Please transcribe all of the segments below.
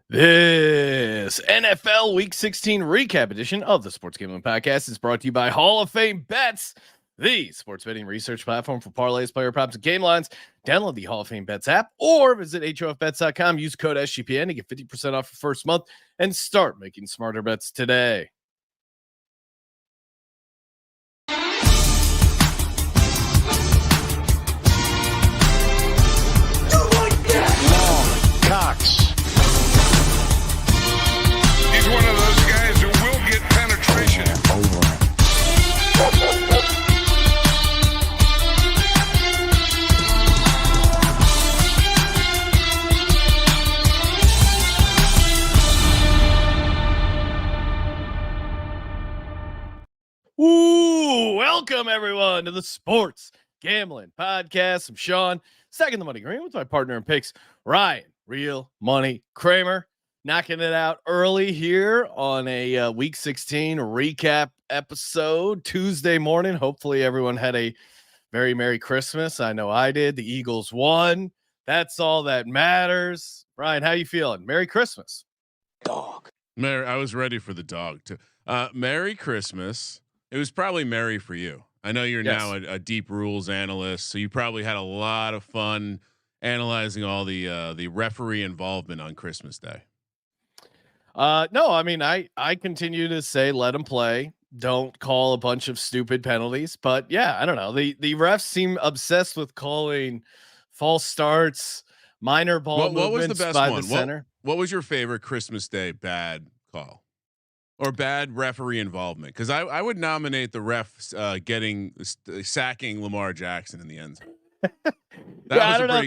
This NFL Week 16 recap edition of the Sports Gambling Podcast is brought to you by Hall of Fame Bets, the sports betting research platform for parlays, player props, and game lines. Download the Hall of Fame Bets app or visit HOFBets.com. Use code SGPN to get 50% off your first month and start making smarter bets today. Cox. He's one of those guys who will get penetration. Ooh, welcome everyone to the Sports Gambling Podcast. I'm Sean, second the money green with my partner in picks, Ryan, Real Money Kramer, knocking it out early here on a Week 16 recap episode Tuesday morning. Hopefully everyone had a very Merry Christmas. I know I did. The Eagles won. That's all that matters. Ryan, how you feeling? Merry Christmas. Dog. I was ready for the dog too. Merry Christmas. It was probably merry for you. I know you're now a deep rules analyst, so you probably had a lot of fun analyzing all the referee involvement on Christmas Day. No, I mean, I continue to say, let them play. Don't call a bunch of stupid penalties, but yeah, I don't know. The refs seem obsessed with calling false starts, minor ball movements. What was the best by one? The center. What was your favorite Christmas Day bad call or bad referee involvement? Because I would nominate the refs sacking Lamar Jackson in the end zone. I don't know.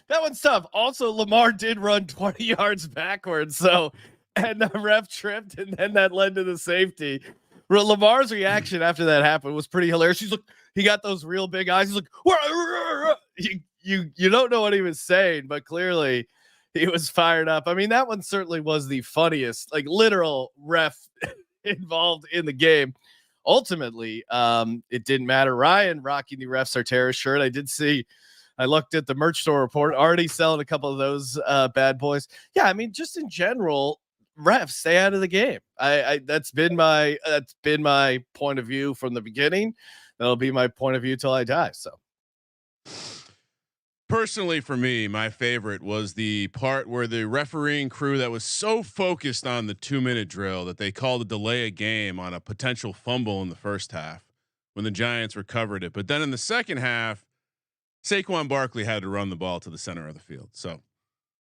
That one's tough. Also, Lamar did run 20 yards backwards, and the ref tripped, and then that led to the safety. Lamar's reaction after that happened was pretty hilarious. He got those real big eyes. He's like, you don't know what he was saying, but clearly he was fired up. I mean, that one certainly was the funniest, like literal ref involved in the game. Ultimately, it didn't matter. Ryan rocking the Refs Are Terrorists shirt. I looked at the merch store report, already selling a couple of those bad boys. Yeah, I mean, just in general, refs stay out of the game. That's been my point of view from the beginning. That'll be my point of view till I die. So personally, for me, my favorite was the part where the refereeing crew that was so focused on the 2-minute drill that they called a delay a game on a potential fumble in the first half when the Giants recovered it. But then in the second half, Saquon Barkley had to run the ball to the center of the field. So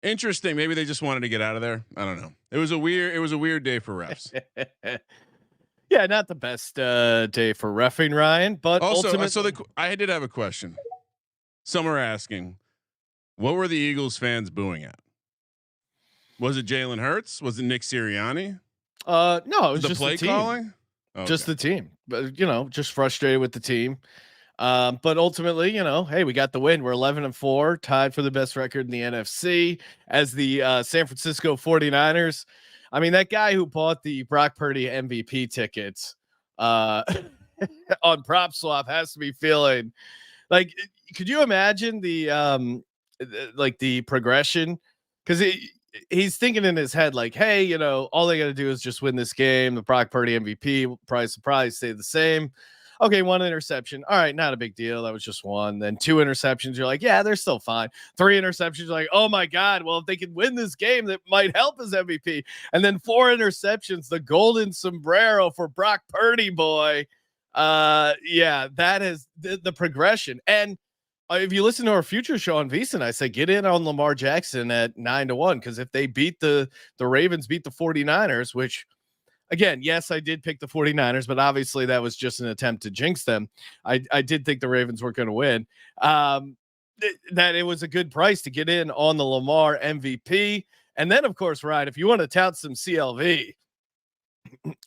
interesting. Maybe they just wanted to get out of there. I don't know. It was a weird day for refs. Yeah, not the best day for reffing, Ryan. But also, I did have a question. Some are asking, what were the Eagles fans booing at? Was it Jalen Hurts? Was it Nick Sirianni? No, it was the just play the team. calling. Okay. Just the team, but just frustrated with the team. But ultimately, hey, we got the win. We're 11-4, tied for the best record in the NFC as the San Francisco 49ers. I mean, that guy who bought the Brock Purdy MVP tickets on Prop Swap has to be feeling like, could you imagine the progression? Because he's thinking in his head, like, hey, all they got to do is just win this game. The Brock Purdy MVP, surprise, stay the same. Okay, 1 interception. All right, not a big deal. That was just one. Then 2 interceptions. You're like, yeah, they're still fine. 3 interceptions. You're like, oh my God. Well, if they can win this game, that might help as MVP. And then 4 interceptions. The golden sombrero for Brock Purdy, boy. Yeah, that is the progression. And if you listen to our future show on VSiN, I say get in on Lamar Jackson at 9-1 because if they beat the Ravens, beat the 49ers, which. Again, yes, I did pick the 49ers, but obviously that was just an attempt to jinx them. I did think the Ravens were going to win. That it was a good price to get in on the Lamar MVP. And then, of course, Ryan, if you want to tout some CLV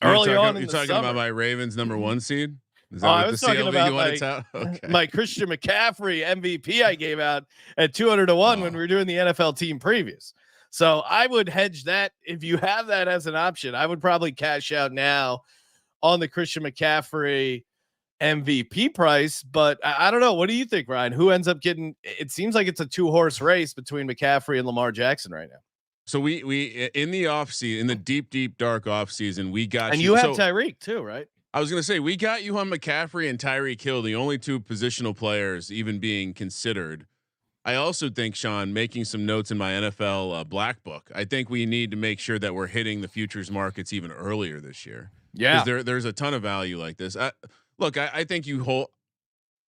early on in the talking summer, about my Ravens #1 seed? Is that what I was talking about my Christian McCaffrey MVP I gave out at 200-1 when we were doing the NFL team previews. So I would hedge that. If you have that as an option, I would probably cash out now on the Christian McCaffrey MVP price. But I don't know. What do you think, Ryan? Who ends up getting? It seems like it's a 2-horse race between McCaffrey and Lamar Jackson right now. So we in the off season, in the deep dark off season, we got And you. you have So Tyreek too, right? I was gonna say we got you on McCaffrey and Tyreek Hill, the only two positional players even being considered. I also think, Sean, making some notes in my NFL black book. I think we need to make sure that we're hitting the futures markets even earlier this year because Yeah. there's a ton of value like this. Look, I think you hold.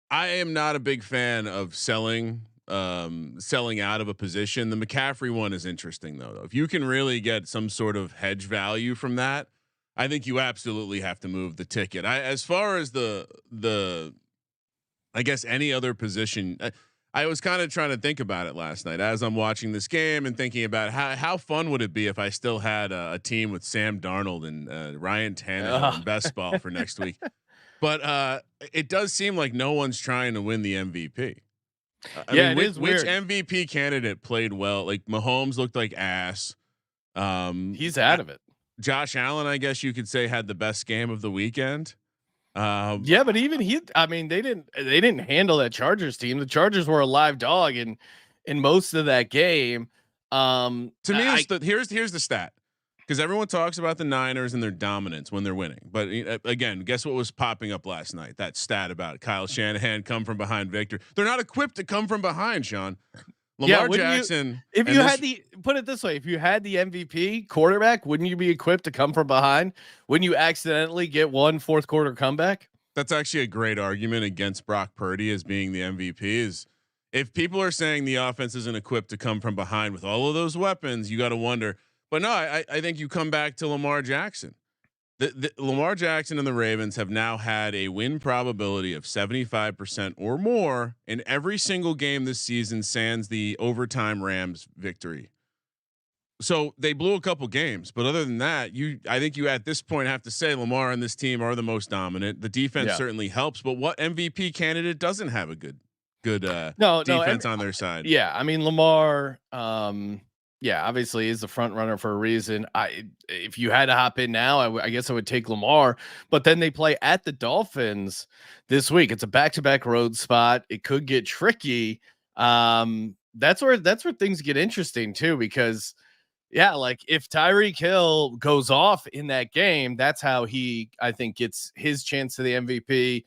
I am not a big fan of selling out of a position. The McCaffrey one is interesting though. If you can really get some sort of hedge value from that, I think you absolutely have to move the ticket. As far as I guess any other position, I was kind of trying to think about it last night as I'm watching this game and thinking about how fun would it be if I still had a team with Sam Darnold and Ryan Tannehill in best ball for next week. But it does seem like no one's trying to win the MVP. I Yeah, mean, it is which weird. MVP candidate played well? Like Mahomes looked like ass. He's out of it. Josh Allen, I guess you could say, had the best game of the weekend. Yeah, but even I mean, they didn't handle that Chargers team. The Chargers were a live dog in most of that game. To me, here's the stat, because everyone talks about the Niners and their dominance when they're winning. But again, guess what was popping up last night? That stat about Kyle Shanahan come from behind victor. They're not equipped to come from behind, Sean. Lamar Jackson. If you had put it this way, if you had the MVP quarterback, wouldn't you be equipped to come from behind? Wouldn't you accidentally get one fourth quarter comeback? That's actually a great argument against Brock Purdy as being the MVP. Is if people are saying the offense isn't equipped to come from behind with all of those weapons, you got to wonder. But no, I think you come back to Lamar Jackson. The Lamar Jackson and the Ravens have now had a win probability of 75% or more in every single game this season, sans the overtime Rams victory. So they blew a couple games, but other than that, I think you at this point have to say Lamar and this team are the most dominant. The defense certainly helps, but what MVP candidate doesn't have a good defense on their side? Yeah, I mean Lamar. Yeah, obviously is the front runner for a reason. If you had to hop in now, I guess I would take Lamar. But then they play at the Dolphins this week. It's a back-to-back road spot. It could get tricky. That's where things get interesting too, because yeah, like if Tyreek Hill goes off in that game, that's how he, I think, gets his chance to the MVP.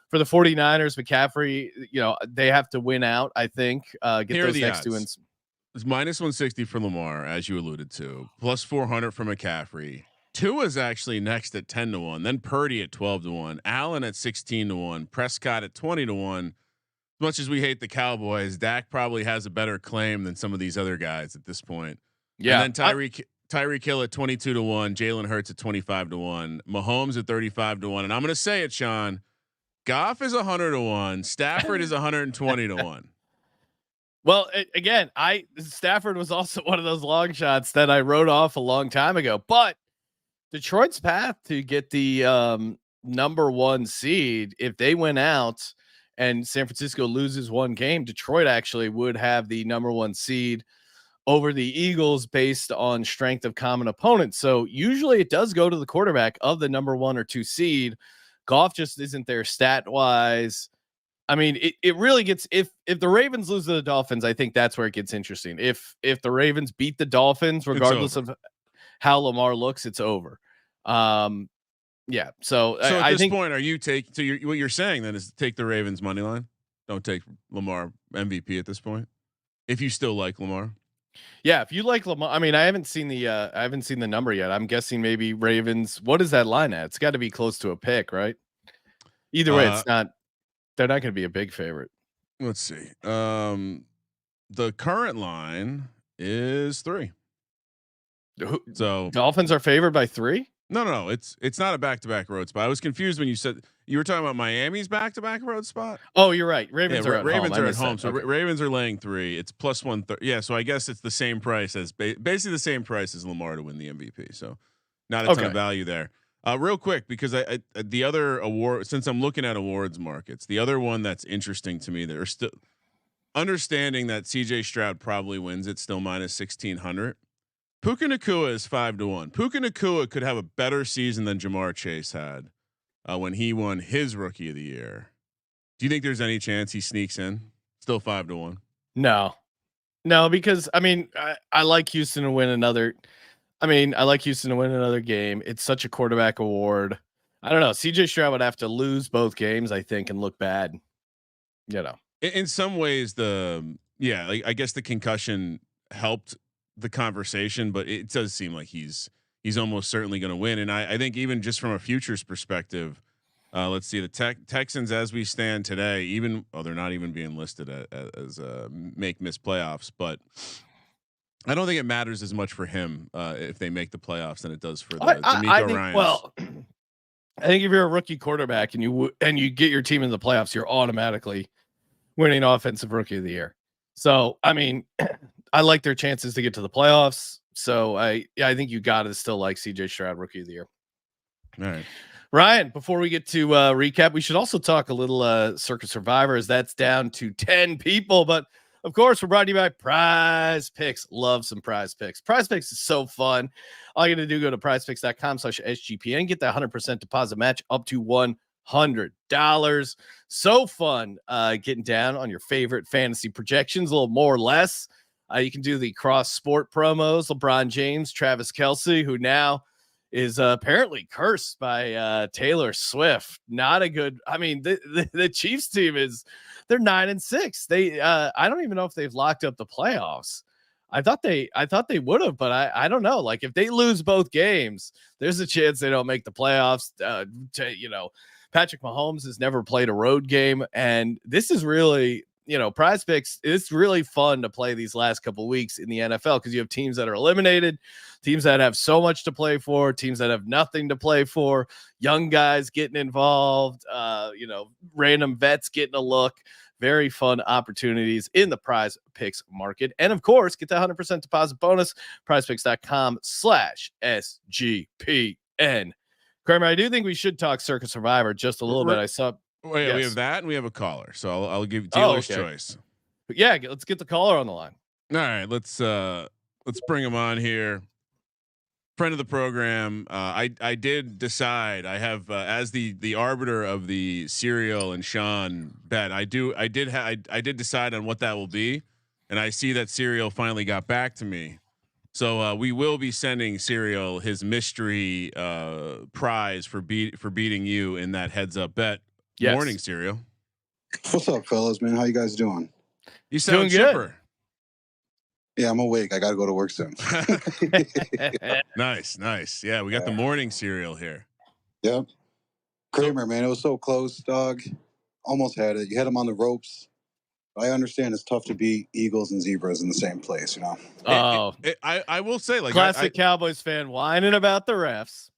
For the 49ers, McCaffrey, they have to win out, I think. Get those next two wins. It's -160 for Lamar, as you alluded to, +400 for McCaffrey. Tua is actually next at 10-1, then Purdy at 12-1, Allen at 16-1, Prescott at 20-1. As much as we hate the Cowboys, Dak probably has a better claim than some of these other guys at this point. Yeah, and then Tyreek Hill at 22-1, Jalen Hurts at 25-1, Mahomes at 35-1, and I'm going to say it, Sean. Goff is 100-1, Stafford is 120-1. Well, again, Stafford was also one of those long shots that I wrote off a long time ago. But Detroit's path to get the number one seed, if they win out and San Francisco loses one game, Detroit actually would have the number one seed over the Eagles based on strength of common opponents. So usually it does go to the quarterback of the number 1 or 2 seed. Goff just isn't there stat wise. I mean, it really gets, if the Ravens lose to the Dolphins, I think that's where it gets interesting. If the Ravens beat the Dolphins, regardless of how Lamar looks, it's over. Yeah. So at I this think, point, are you what you're saying then is take the Ravens money line? Don't take Lamar MVP at this point. If you still like Lamar. Yeah, if you like Lamar, I mean, I haven't seen the number yet. I'm guessing maybe Ravens. What is that line at? It's got to be close to a pick, right? Either way, it's not. They're not going to be a big favorite. Let's see. The current line is 3. So Dolphins are favored by 3. No. It's not a back-to-back road spot. I was confused when you said you were talking about Miami's back-to-back road spot. Oh, you're right. Ravens are at home. So Ravens are laying 3. It's +130. Yeah. So I guess it's the same price as basically the same price as Lamar to win the MVP. So not a ton of value there. Real quick, because I the other award, since I'm looking at awards markets, the other one that's interesting to me, they're still understanding that CJ Stroud probably wins. It's still -1600. Puka Nacua is 5-1. Puka Nacua could have a better season than Jamar Chase had when he won his Rookie of the Year. Do you think there's any chance he sneaks in? Still 5-1. No. No, because I mean, I like Houston to win another. I mean, I like Houston to win another game. It's such a quarterback award. I don't know. CJ Stroud would have to lose both games, I think, and look bad. You know. In some ways, like, I guess the concussion helped the conversation, but it does seem like he's almost certainly going to win. And I think even just from a futures perspective, let's see the Texans as we stand today. Even they're not even being listed as miss playoffs, but I don't think it matters as much for him if they make the playoffs than it does for the I think. Ryans. Well, I think if you're a rookie quarterback and you get your team in the playoffs, you're automatically winning offensive rookie of the year. So, I mean, I like their chances to get to the playoffs. So I think you got to still like CJ Stroud rookie of the year. All right. Ryan, before we get to recap, we should also talk a little Circa Survivors. That's down to 10 people, but of course, we're brought to you by PrizePicks. Love some PrizePicks. PrizePicks is so fun. All you got to do, go to prizepicks.com/SGPN. Get that 100% deposit match up to $100. So fun getting down on your favorite fantasy projections, a little more or less. You can do the cross sport promos. LeBron James, Travis Kelce, who now is apparently cursed by Taylor Swift. Not a good. I mean, the Chiefs team they're 9-6. They I don't even know if they've locked up the playoffs. I thought they would have, but I don't know. Like if they lose both games, there's a chance they don't make the playoffs. Patrick Mahomes has never played a road game, and this is really, PrizePicks. It's really fun to play these last couple weeks in the NFL because you have teams that are eliminated, teams that have so much to play for, teams that have nothing to play for, young guys getting involved, random vets getting a look. Very fun opportunities in the PrizePicks market. And of course, get the 100% deposit bonus, prizepicks.com/SGPN. Kramer, I do think we should talk Circa Survivor just a little bit. I saw. Wait, yes. We have that, and we have a caller. So I'll give dealer's choice. But yeah, let's get the caller on the line. All right, let's bring him on here. Friend of the program. I did decide. I have as the arbiter of the Serial and Sean bet. I did decide on what that will be, and I see that Serial finally got back to me. So we will be sending Serial his mystery prize for beating you in that heads up bet. Yes. Morning, Serial. What's up, fellas? Man, how you guys doing? You sound chipper. Yeah, I'm awake. I got to go to work soon. Nice. Yeah, we got the morning Serial here. Yep. Kramer, man, it was so close, dog. Almost had it. You had him on the ropes. I understand it's tough to beat Eagles and Zebras in the same place, Oh, I will say, like, classic Cowboys fan whining about the refs.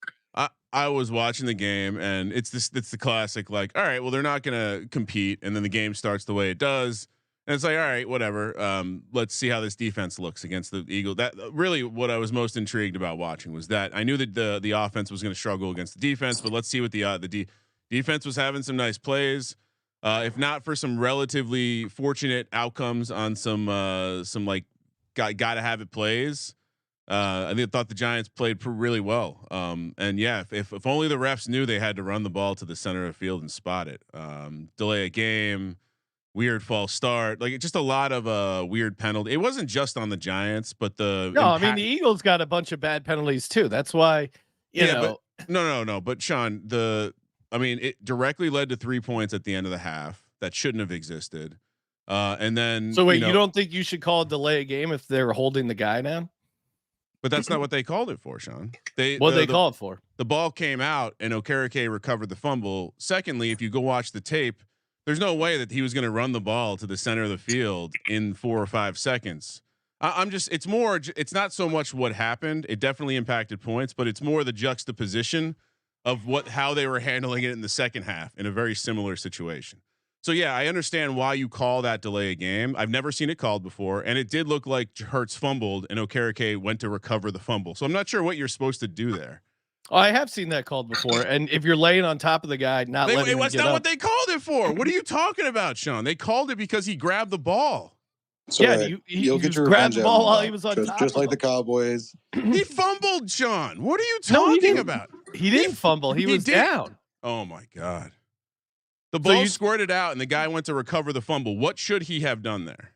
I was watching the game, and it's the classic, like, all right, well, they're not going to compete, and then the game starts the way it does, and it's like, all right, whatever. Let's see how this defense looks against the Eagles. That really what I was most intrigued about watching was that I knew that the offense was going to struggle against the defense, but let's see what the defense was having some nice plays. If not for some relatively fortunate outcomes on some like gotta have it plays. I thought the Giants played really well. And yeah, if only the refs knew they had to run the ball to the center of the field and spot it. Delay a game, weird false start, like just a lot of weird penalty. It wasn't just on the Giants, but I mean the Eagles got a bunch of bad penalties too. That's why but no. But Sean, it directly led to 3 points at the end of the half that shouldn't have existed. And then so wait, you don't think you should call a delay a game if they're holding the guy down? But that's not what they called it for, Sean. They call it for? The ball came out and Okereke recovered the fumble. Secondly, if you go watch the tape, there's no way that he was going to run the ball to the center of the field in 4 or 5 seconds. It's not so much what happened. It definitely impacted points, but it's more the juxtaposition of how they were handling it in the second half in a very similar situation. So yeah, I understand why you call that delay a game. I've never seen it called before, and it did look like Hurts fumbled and Okereke went to recover the fumble. So I'm not sure what you're supposed to do there. Oh, I have seen that called before, and if you're laying on top of the guy, letting him that's get not up. What they called it for. What are you talking about, Sean? They called it because he grabbed the ball. So you'll get your grabbed the ball while he was on top. Just like the Cowboys. He fumbled, Sean. What are you talking about? He didn't fumble. He was down. Oh my God. The ball squirted out and the guy went to recover the fumble. What should he have done there?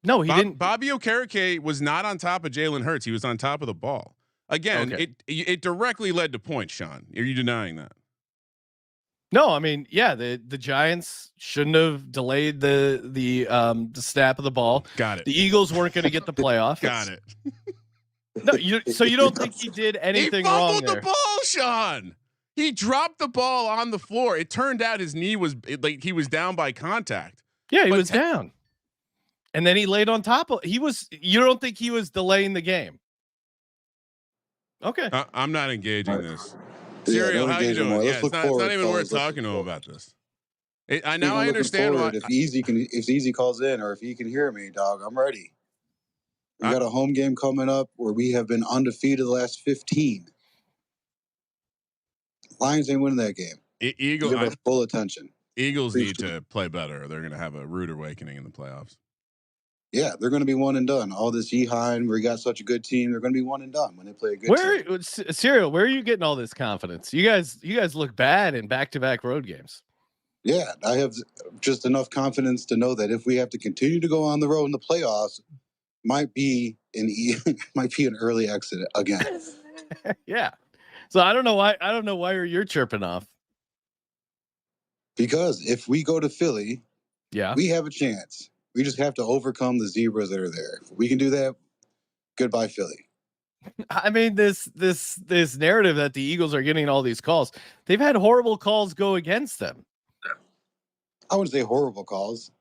No, he didn't. Bobby Okereke was not on top of Jalen Hurts. He was on top of the ball. Again, Okay. it directly led to points. Sean, are you denying that? No, I mean, yeah, the Giants shouldn't have delayed the snap of the ball. Got it. The Eagles weren't going to get the playoff. Got it. No, so you don't think he did anything he wrong fumbled there? the ball, Sean. He dropped the ball on the floor. It turned out his knee was like he was down by contact. Yeah, he was down, and then he laid on top of. He was. You don't think he was delaying the game? Okay. I'm not engaging this. Yeah, Serial, don't how you engage him doing? more. Yeah, Let's it's look not forward, even worth fellas. Let's talking to him look about this. I Steve, now I'm I looking understand why. forward. If Easy calls in, or if he can hear me, dog, I'm ready. We got a home game coming up where we have been undefeated the last 15. Lions ain't winning that game. Give us full attention. Eagles need to play better, or they're going to have a rude awakening in the playoffs. Yeah, they're going to be one and done. All this Yeehaw, we got such a good team. They're going to be one and done when they play a good team. Serial, where are you getting all this confidence? You guys look bad in back-to-back road games. Yeah, I have just enough confidence to know that if we have to continue to go on the road in the playoffs, might be an early exit again. Yeah. So I don't know why you're chirping off. Because if we go to Philly, yeah, we have a chance. We just have to overcome the zebras that are there. If we can do that, goodbye Philly. I mean, this narrative that the Eagles are getting all these calls, they've had horrible calls go against them. I wouldn't say horrible calls.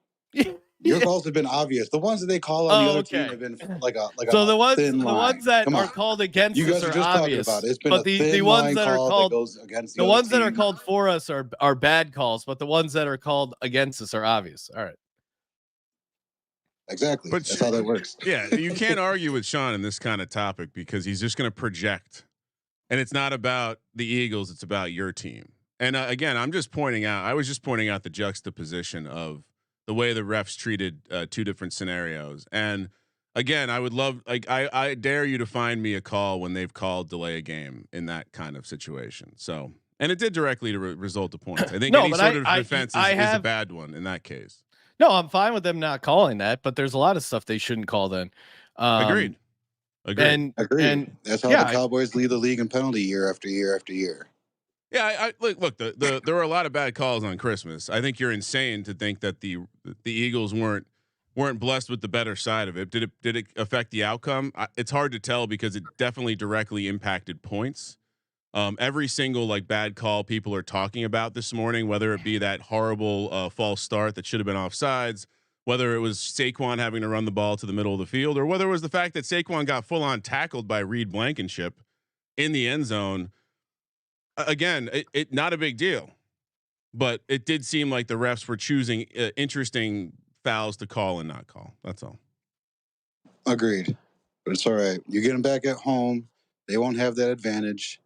Your calls have been obvious. The ones that they call on the other team have been like a so the ones thin line. The ones that Come are on. called against you guys us are are just obvious. talking about it. It's been but a the thin ones line that are call called that goes against the other ones that team. are called for us are bad calls, but the ones that are called against us are obvious. All right. Exactly. But that's how that works. Yeah, you can't argue with Sean in this kind of topic because he's just going to project, and it's not about the Eagles; it's about your team. And again, I was just pointing out the juxtaposition of the way the refs treated two different scenarios. And again, I would love, I dare you to find me a call when they've called delay a game in that kind of situation. So, and it did directly to result to points. I think any sort of defense is a bad one in that case. No, I'm fine with them not calling that, but there's a lot of stuff they shouldn't call then. Agreed. And that's how the Cowboys lead the league in penalty year after year after year. Yeah, I look. There were a lot of bad calls on Christmas. I think you're insane to think that the Eagles weren't blessed with the better side of it. Did it affect the outcome? It's hard to tell because it definitely directly impacted points. Every single bad call people are talking about this morning, whether it be that horrible false start that should have been offsides, whether it was Saquon having to run the ball to the middle of the field, or whether it was the fact that Saquon got full on tackled by Reed Blankenship in the end zone. Again, it not a big deal, but it did seem like the refs were choosing interesting fouls to call and not call. That's all. Agreed, but it's all right. You get them back at home. They won't have that advantage.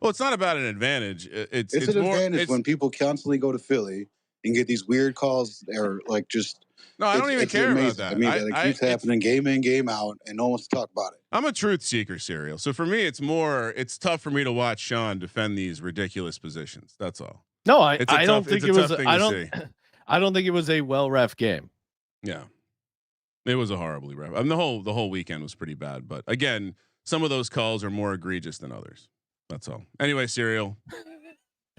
Well, it's not about an advantage. It's an more, advantage when people constantly go to Philly and get these weird calls. Or just no, I don't even care about that. I mean, it keeps happening game in, game out, and no one wants to talk about it. I'm a truth seeker, Serial. So for me, it's tough for me to watch Sean defend these ridiculous positions. That's all. No, I don't think it was. I don't think it was a well ref game. Yeah, it was a horribly ref. I mean, the whole weekend was pretty bad. But again, some of those calls are more egregious than others. That's all. Anyway, Serial.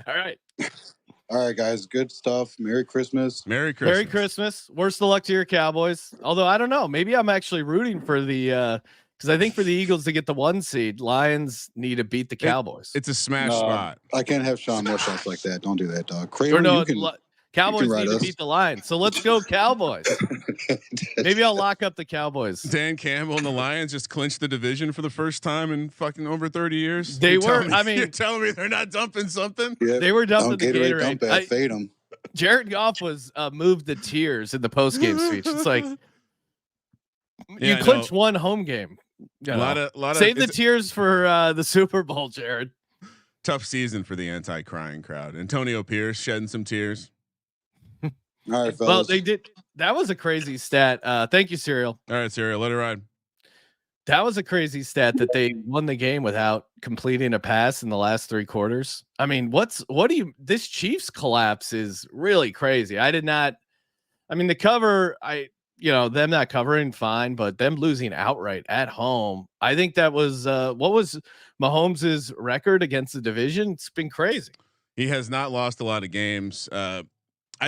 All right. All right, guys. Good stuff. Merry Christmas. Merry Christmas. Merry Christmas. Worst of luck to your Cowboys. Although I don't know. Maybe I'm actually rooting for the because I think for the Eagles to get the 1 seed, Lions need to beat the Cowboys. It's a smash spot. I can't have Sean more shots like that. Don't do that, dog. Kramer, Cowboys need to beat the Lions. So let's go Cowboys. Maybe I'll lock up the Cowboys. Dan Campbell and the Lions just clinched the division for the first time in fucking over 30 years. They were. You're telling me they're not dumping something? Yep. They were dumping the Gatorade. Fade them. Jared Goff was moved to tears in the post-game speech. It's like you clinched one home game. A lot save the tears for the Super Bowl, Jared. Tough season for the anti-crying crowd. Antonio Pierce shedding some tears. All right, fellas. Well, they did. That was a crazy stat. Thank you, Serial. All right, Serial, let it ride. That was a crazy stat that they won the game without completing a pass in the last 3 quarters. I mean, this Chiefs collapse is really crazy. The cover, them not covering fine, but them losing outright at home. I think that was what was Mahomes' record against the division? It's been crazy. He has not lost a lot of games. I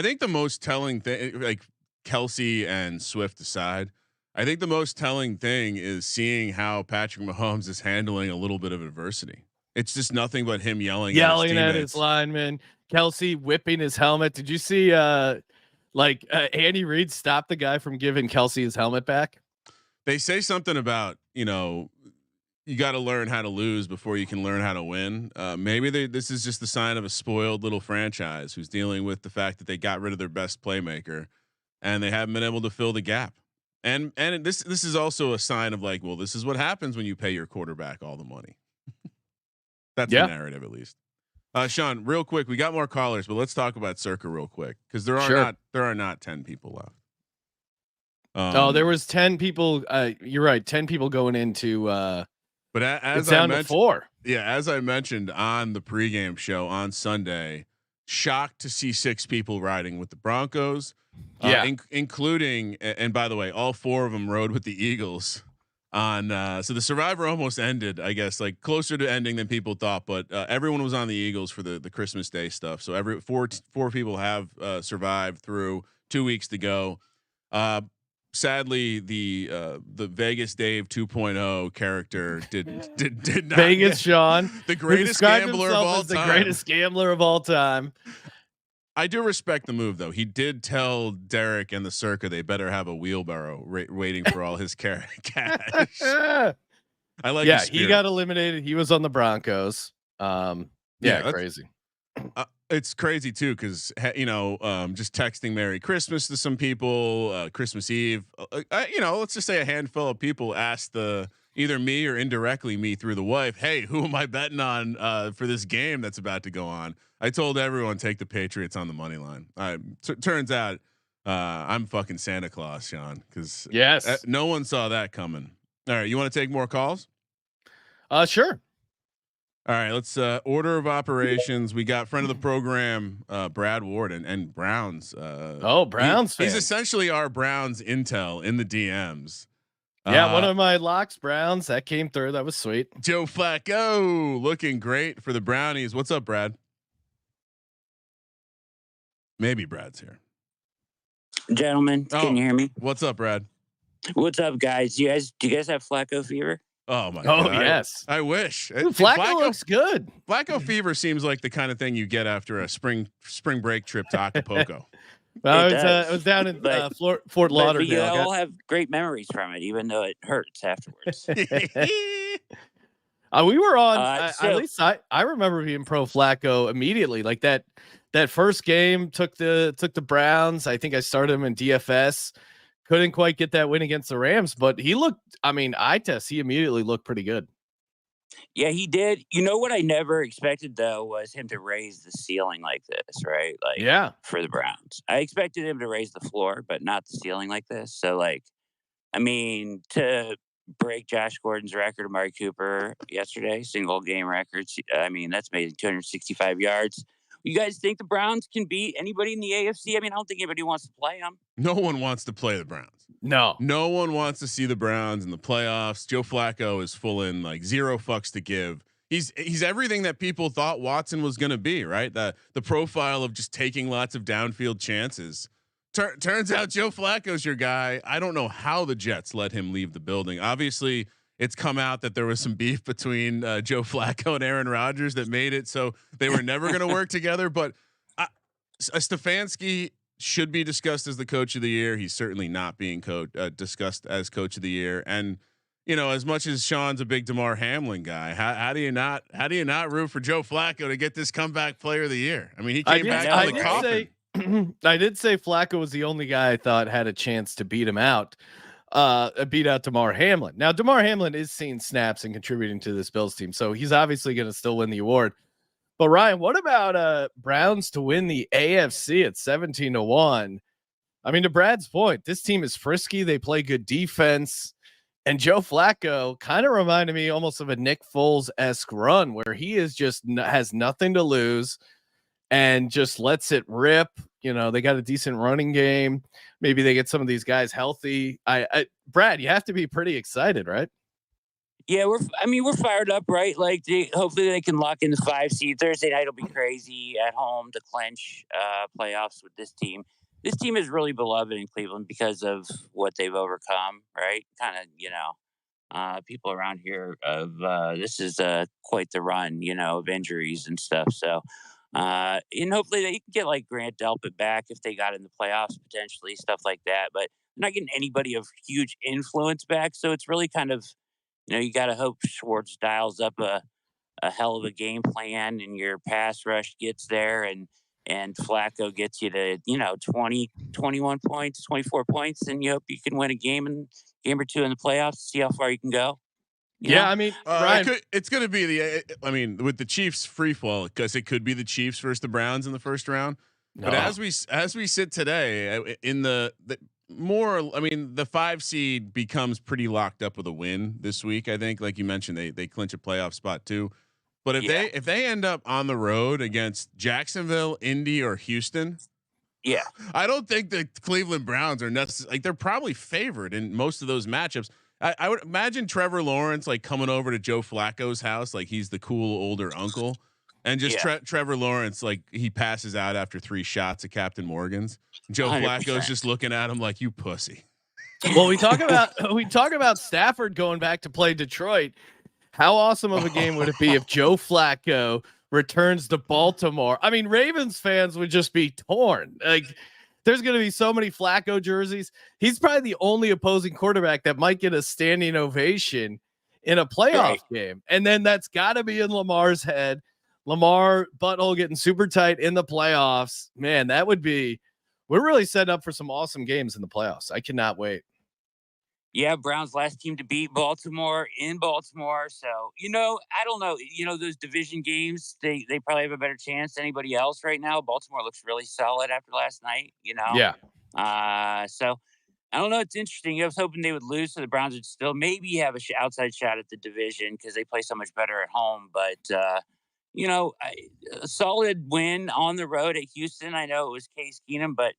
think the most telling thing, like Kelsey and Swift aside, I think the most telling thing is seeing how Patrick Mahomes is handling a little bit of adversity. It's just nothing but him yelling At his lineman. Kelsey whipping his helmet. Did you see Andy Reid stopped the guy from giving Kelsey his helmet back? They say something about, you got to learn how to lose before you can learn how to win. Maybe this is just the sign of a spoiled little franchise who's dealing with the fact that they got rid of their best playmaker and they haven't been able to fill the gap. And this is also a sign of like, well, this is what happens when you pay your quarterback all the money. That's the narrative, at least. Sean, real quick, we got more callers, but let's talk about Circa real quick because there are not 10 people left. There was 10 people. You're right, 10 people going into. But as I mentioned, 4. Yeah, as I mentioned on the pregame show on Sunday, shocked to see 6 people riding with the Broncos. Including, and by the way, all 4 of them rode with the Eagles on. So the Survivor almost ended, I guess, like closer to ending than people thought. But everyone was on the Eagles for the Christmas Day stuff. So every four people have survived through 2 weeks to go. Sadly, the Vegas Dave 2.0 character did not. Vegas Sean, the greatest gambler of all time. The greatest gambler of all time. I do respect the move, though. He did tell Derek and the Circa they better have a wheelbarrow waiting for all his cash. I like. Yeah, he got eliminated. He was on the Broncos. Crazy. It's crazy too, because just texting Merry Christmas to some people, Christmas Eve. Let's just say a handful of people asked either me or indirectly me through the wife, "Hey, who am I betting on for this game that's about to go on?" I told everyone take the Patriots on the money line. Turns out I'm fucking Santa Claus, Sean, because no one saw that coming. All right, you want to take more calls? Sure. All right, let's order of operations. We got friend of the program, Brad Ward and Browns. Browns fan. He's essentially our Browns intel in the DMs. Yeah, one of my locks, Browns, that came through. That was sweet. Joe Flacco looking great for the Brownies. What's up, Brad? Maybe Brad's here. Gentlemen, can you hear me? What's up, Brad? What's up, guys? Do you guys have Flacco fever? Oh my God. Yes. I wish. Dude, Flacco looks good. Flacco fever seems like the kind of thing you get after a spring break trip to Acapulco. Well, it was down in Fort Lauderdale. But you all have great memories from it, even though it hurts afterwards. We were on. At least I remember being pro Flacco immediately. Like that first game took the Browns. I think I started him in DFS. Couldn't quite get that win against the Rams, but he looked. I mean, eye test. He immediately looked pretty good. Yeah, he did. You know what I never expected though was him to raise the ceiling like this, right? Like, for the Browns, I expected him to raise the floor, but not the ceiling like this. So, to break Josh Gordon's record, Amari Cooper yesterday, single game records. I mean, that's amazing. 265 yards. You guys think the Browns can beat anybody in the AFC? I mean, I don't think anybody wants to play them. No one wants to play the Browns. No one wants to see the Browns in the playoffs. Joe Flacco is full in, like, zero fucks to give. He's everything that people thought Watson was going to be, right? The profile of just taking lots of downfield chances. Turns out Joe Flacco's your guy. I don't know how the Jets let him leave the building. Obviously, it's come out that there was some beef between Joe Flacco and Aaron Rodgers that made it so they were never going to work together. But Stefanski should be discussed as the coach of the year. He's certainly not being discussed as coach of the year. And as much as Sean's a big DeMar Hamlin guy, how do you not root for Joe Flacco to get this comeback player of the year? I mean, he came back out of the coffin. I did say Flacco was the only guy I thought had a chance to beat him out. Beat out DeMar Hamlin. Now, DeMar Hamlin is seeing snaps and contributing to this Bills team, so he's obviously going to still win the award. But Ryan, what about Browns to win the AFC at 17-1? I mean, to Brad's point, this team is frisky. They play good defense, and Joe Flacco kind of reminded me almost of a Nick Foles-esque run where he is just has nothing to lose and just lets it rip. They got a decent running game. Maybe they get some of these guys healthy. Brad, you have to be pretty excited, right? Yeah, we're fired up, right? Like, hopefully they can lock in the 5 seed. Thursday night will be crazy at home to clinch playoffs with this team. This team is really beloved in Cleveland because of what they've overcome, right? Kind of, people around here of this is quite the run, of injuries and stuff. So, and hopefully they can get like Grant Delpit back if they got in the playoffs potentially, stuff like that. But they're not getting anybody of huge influence back, so it's really kind of you got to hope Schwartz dials up a hell of a game plan and your pass rush gets there and Flacco gets you to, 20, 21 points, 24 points, and you hope you can win a game or two in the playoffs, see how far you can go. Yeah, I mean, Ryan, it's going to be with the Chiefs free fall because it could be the Chiefs versus the Browns in the first round. But as we sit today in the 5 seed becomes pretty locked up with a win this week. I think, like you mentioned, they clinch a playoff spot too. But if they end up on the road against Jacksonville, Indy, or Houston, I don't think the Cleveland Browns are necessarily they're probably favored in most of those matchups. I would imagine Trevor Lawrence coming over to Joe Flacco's house like he's the cool older uncle. And just Trevor Lawrence, he passes out after 3 shots at Captain Morgan's. Joe 100%. Flacco's just looking at him like, you pussy. Well, we talk about Stafford going back to play Detroit. How awesome of a game would it be if Joe Flacco returns to Baltimore? I mean, Ravens fans would just be torn. There's going to be so many Flacco jerseys. He's probably the only opposing quarterback that might get a standing ovation in a playoff game. And then that's got to be in Lamar's head. Lamar butthole getting super tight in the playoffs. Man, we're really set up for some awesome games in the playoffs. I cannot wait. Yeah, Browns last team to beat Baltimore in Baltimore. So, I don't know. Those division games, they probably have a better chance than anybody else right now. Baltimore looks really solid after last night, Yeah. So I don't know. It's interesting. I was hoping they would lose, so the Browns would still maybe have a outside shot at the division because they play so much better at home. But, a solid win on the road at Houston. I know it was Case Keenum, but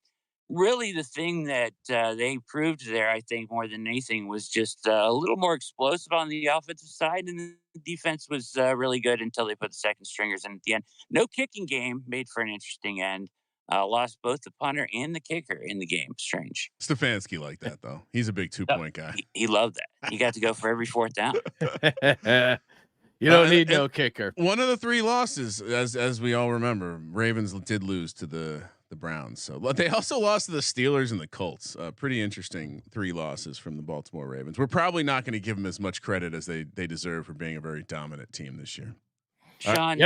really the thing that they proved there, I think, more than anything, was just a little more explosive on the offensive side, and the defense was really good until they put the second stringers in at the end. No kicking game, made for an interesting end. Lost both the punter and the kicker in the game. Strange. Stefanski like that though. He's a big 2-point guy. He loved that. He got to go for every 4th down. You don't need no kicker. One of the 3 losses, as we all remember, Ravens did lose to the Browns. So they also lost to the Steelers and the Colts. Pretty interesting 3 losses from the Baltimore Ravens. We're probably not going to give them as much credit as they deserve for being a very dominant team this year. Sean,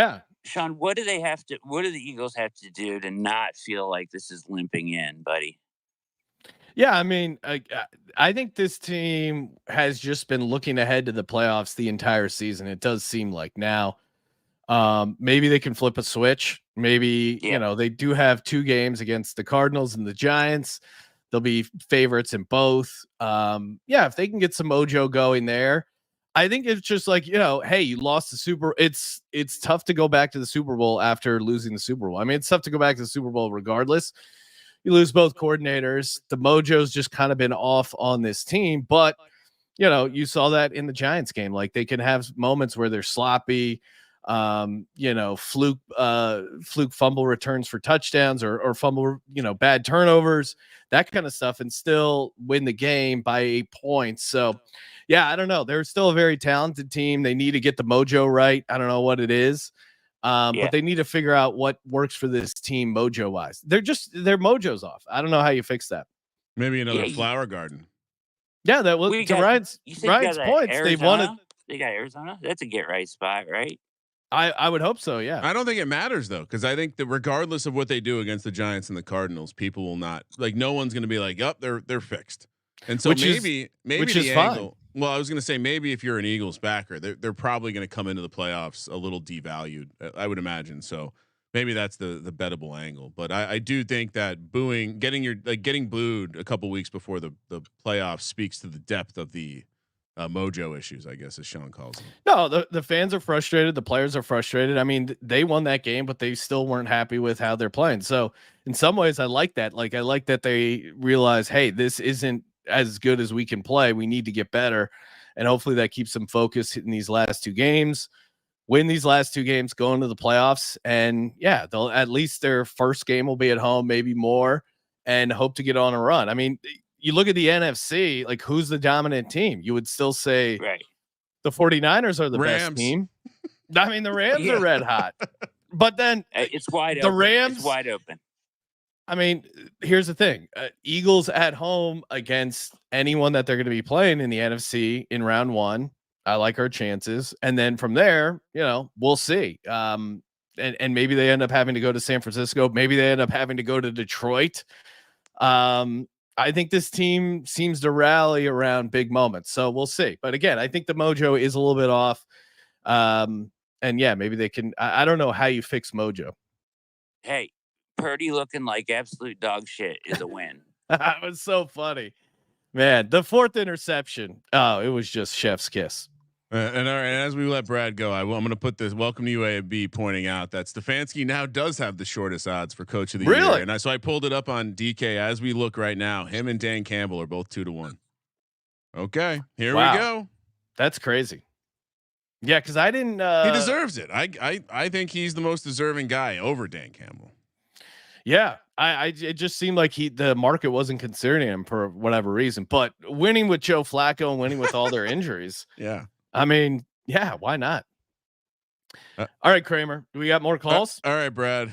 what do the Eagles have to do to not feel like this is limping in, buddy? Yeah, I mean, I think this team has just been looking ahead to the playoffs the entire season. It does seem like now. Maybe they can flip a switch. Maybe, they do have 2 games against the Cardinals and the Giants. They'll be favorites in both. If they can get some mojo going there, I think it's just hey, you lost the Super. It's tough to go back to the Super Bowl after losing the Super Bowl. I mean, it's tough to go back to the Super Bowl regardless. You lose both coordinators. The mojo's just kind of been off on this team, but you saw that in the Giants game. They can have moments where they're sloppy, fluke fumble returns for touchdowns or fumble, bad turnovers, that kind of stuff, and still win the game by 8 points. So, I don't know. They're still a very talented team. They need to get the mojo right. I don't know what it is. But they need to figure out what works for this team mojo wise. Their mojo's off. I don't know how you fix that. Maybe another flower garden. Yeah, that was to Ryan's points. They've won it. They got Arizona. That's a get right spot, right? I would hope so. Yeah. I don't think it matters though, because I think that regardless of what they do against the Giants and the Cardinals, people will not no one's going to be like, "Up, they're fixed." And so maybe the angle. Fine. Well, I was going to say maybe if you're an Eagles backer, they're probably going to come into the playoffs a little devalued, I would imagine. So maybe that's the bettable angle. But I do think that getting booed a couple weeks before the playoffs speaks to the depth of the mojo issues, I guess, as Sean calls them. No, the fans are frustrated. The players are frustrated. I mean, they won that game, but they still weren't happy with how they're playing. So in some ways, I like that. Like, I like that they realize, hey, this isn't as good as we can play. We need to get better. And hopefully that keeps them focused in these last two games, win these last two games, go into the playoffs. And yeah, they'll at least their first game will be at home, maybe more, and hope to get on a run. I mean, you look at the NFC, like who's the dominant team? You would still say Right. the 49ers are the Rams. best team. I mean, the Rams are red hot. But then It's wide the open. Rams, It's wide open. I mean, here's the thing. Eagles at home against anyone that they're going to be playing in the NFC in round one. I like our chances. And then from there, we'll see. And maybe they end up having to go to San Francisco. Maybe they end up having to go to Detroit. I think this team seems to rally around big moments. So we'll see. But again, I think the mojo is a little bit off. And yeah, maybe they can. I don't know how you fix mojo. Hey, Purdy looking like absolute dog shit is a win. That was so funny. Man, the fourth interception. Oh, it was just chef's kiss. And all right, as we let Brad go, I'm going to put this welcome to UAB pointing out that Stefanski now does have the shortest odds for coach of the year. And so I pulled it up on DK as we look right now. Him and Dan Campbell are both 2-1. Okay, here we go. That's crazy. Yeah, because I didn't. He deserves it. I think he's the most deserving guy over Dan Campbell. Yeah, it just seemed like the market wasn't considering him for whatever reason. But winning with Joe Flacco and winning with all their injuries. Yeah. I mean, yeah, why not? All right, Kramer, do we got more calls? All right, Brad.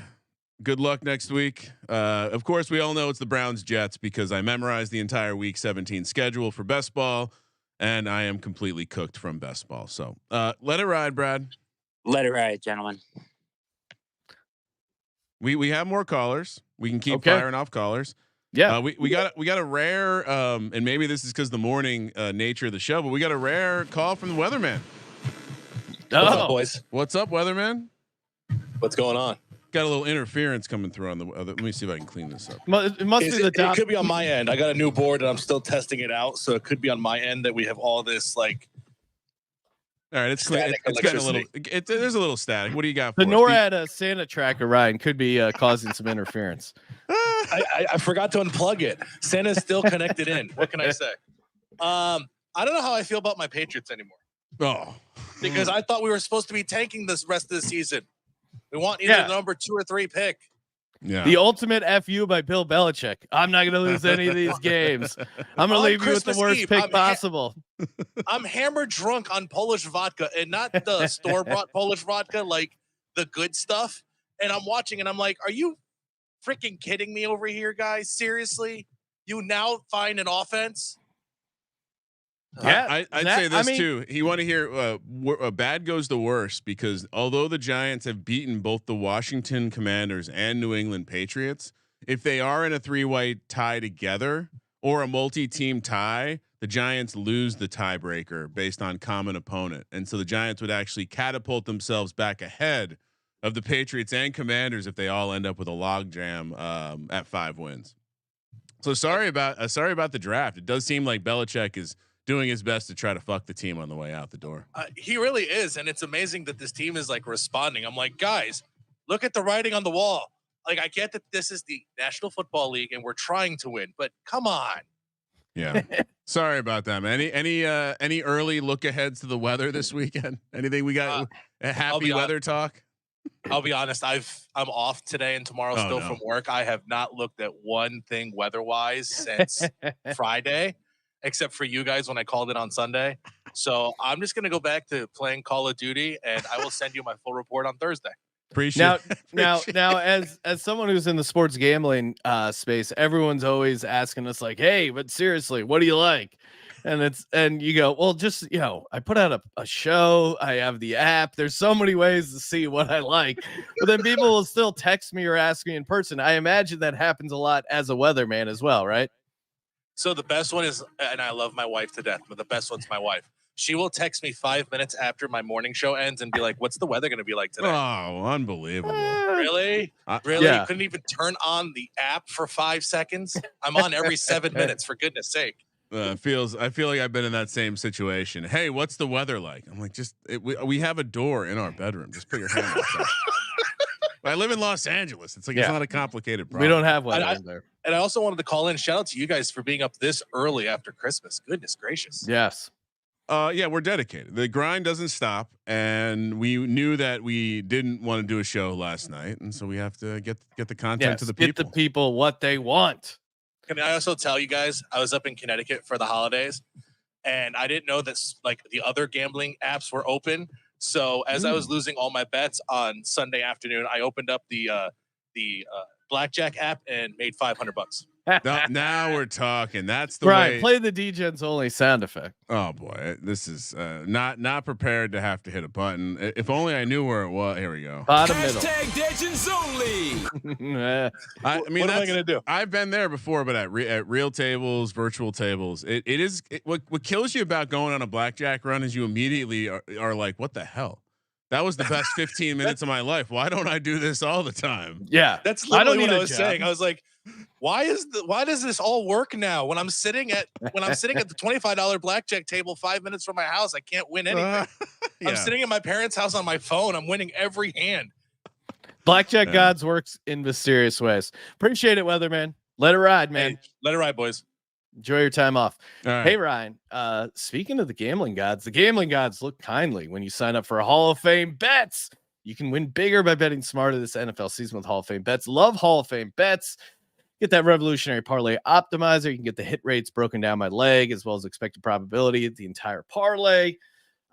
Good luck next week. Of course, we all know it's the Browns Jets because I memorized the entire Week 17 schedule for best ball, and I am completely cooked from best ball. So let it ride, Brad. Let it ride, gentlemen. We have more callers. We can keep firing off callers. Yeah, we got a rare, and maybe this is because the morning nature of the show, but we got a rare call from the Weatherman. What's up, boys? What's up, Weatherman? What's going on? Got a little interference coming through on the. Let me see if I can clean this up. It must be the top. It could be on my end. I got a new board and I'm still testing it out, so it could be on my end that we have all this like. All right, it's clear. It's getting a little. There's a little static. What do you got? The For NORAD Santa tracker, Ryan, could be causing some interference. I forgot to unplug it. Santa's still connected in. What can I say? I don't know how I feel about my Patriots anymore. Oh, because I thought we were supposed to be tanking this rest of the season. We want either the number 2 or 3 pick. Yeah. The ultimate FU by Bill Belichick. I'm not going to lose any of these games. I'm going to leave you with the worst pick possible. I'm hammered drunk on Polish vodka, and not the store-bought Polish vodka, like the good stuff. And I'm watching and I'm like, are you freaking kidding me over here, guys? Seriously? You now find an offense? Yeah, I'd say this too. You want to hear bad goes the worst because although the Giants have beaten both the Washington Commanders and New England Patriots, if they are in a 3-way tie together or a multi-team tie, the Giants lose the tiebreaker based on common opponent. And so the Giants would actually catapult themselves back ahead of the Patriots and Commanders if they all end up with a logjam at 5 wins. So sorry about the draft. It does seem like Belichick is doing his best to try to fuck the team on the way out the door. He really is. And it's amazing that this team is like responding. I'm like, guys, look at the writing on the wall. Like, I get that this is the National Football League and we're trying to win, but come on. Yeah. Sorry about that, man. Any early look aheads to the weather this weekend? Anything we got a happy weather talk? I'll be honest. I'm off today and tomorrow from work. I have not looked at one thing weather-wise since Friday. Except for you guys when I called it on Sunday. So I'm just going to go back to playing Call of Duty and I will send you my full report on Thursday. Now, as someone who's in the sports gambling space, everyone's always asking us like, hey, but seriously, what do you like? And you go, well, just, I put out a show. I have the app. There's so many ways to see what I like, but then people will still text me or ask me in person. I imagine that happens a lot as a weatherman as well, right? So the best one is, and I love my wife to death, but the best one's my wife. She will text me 5 minutes after my morning show ends and be like, what's the weather going to be like today? Oh, unbelievable. Really? Really? Yeah. You couldn't even turn on the app for 5 seconds? I'm on every 7 minutes, for goodness sake. I feel like I've been in that same situation. Hey, what's the weather like? I'm like, we have a door in our bedroom. Just put your hand outside. I live in Los Angeles. It's like it's not a complicated problem. We don't have weather in there. And I also wanted to call in. Shout out to you guys for being up this early after Christmas. Goodness gracious. Yes. Yeah, we're dedicated. The grind doesn't stop, and we knew that we didn't want to do a show last night, and so we have to get the content to the people. Get the people what they want. Can I also tell you guys, I was up in Connecticut for the holidays, and I didn't know that like the other gambling apps were open. So as I was losing all my bets on Sunday afternoon, I opened up the blackjack app and made $500. Now we're talking. That's the Brian, way. play the DJs only sound effect. Oh boy, this is not prepared to have to hit a button. If only I knew where it was. Here we go. Bottom middle. Legends only. I mean, what am I gonna do? I've been there before, but at real tables, virtual tables, what kills you about going on a blackjack run is you immediately are like, what the hell? That was the best 15 minutes of my life. Why don't I do this all the time? Yeah, that's literally what I was saying. I was like, why does this all work now? When I'm sitting at the $25 blackjack table 5 minutes from my house, I can't win anything. I'm sitting at my parents' house on my phone. I'm winning every hand. Blackjack gods works in mysterious ways. Appreciate it, Weatherman. Let it ride, man. Hey, let it ride, boys. Enjoy your time off. Right. Hey, Ryan. Speaking of the gambling gods look kindly when you sign up for Hall of Fame bets. You can win bigger by betting smarter this NFL season with Hall of Fame bets. Love Hall of Fame bets. Get that revolutionary parlay optimizer. You can get the hit rates broken down by leg as well as expected probability, the entire parlay.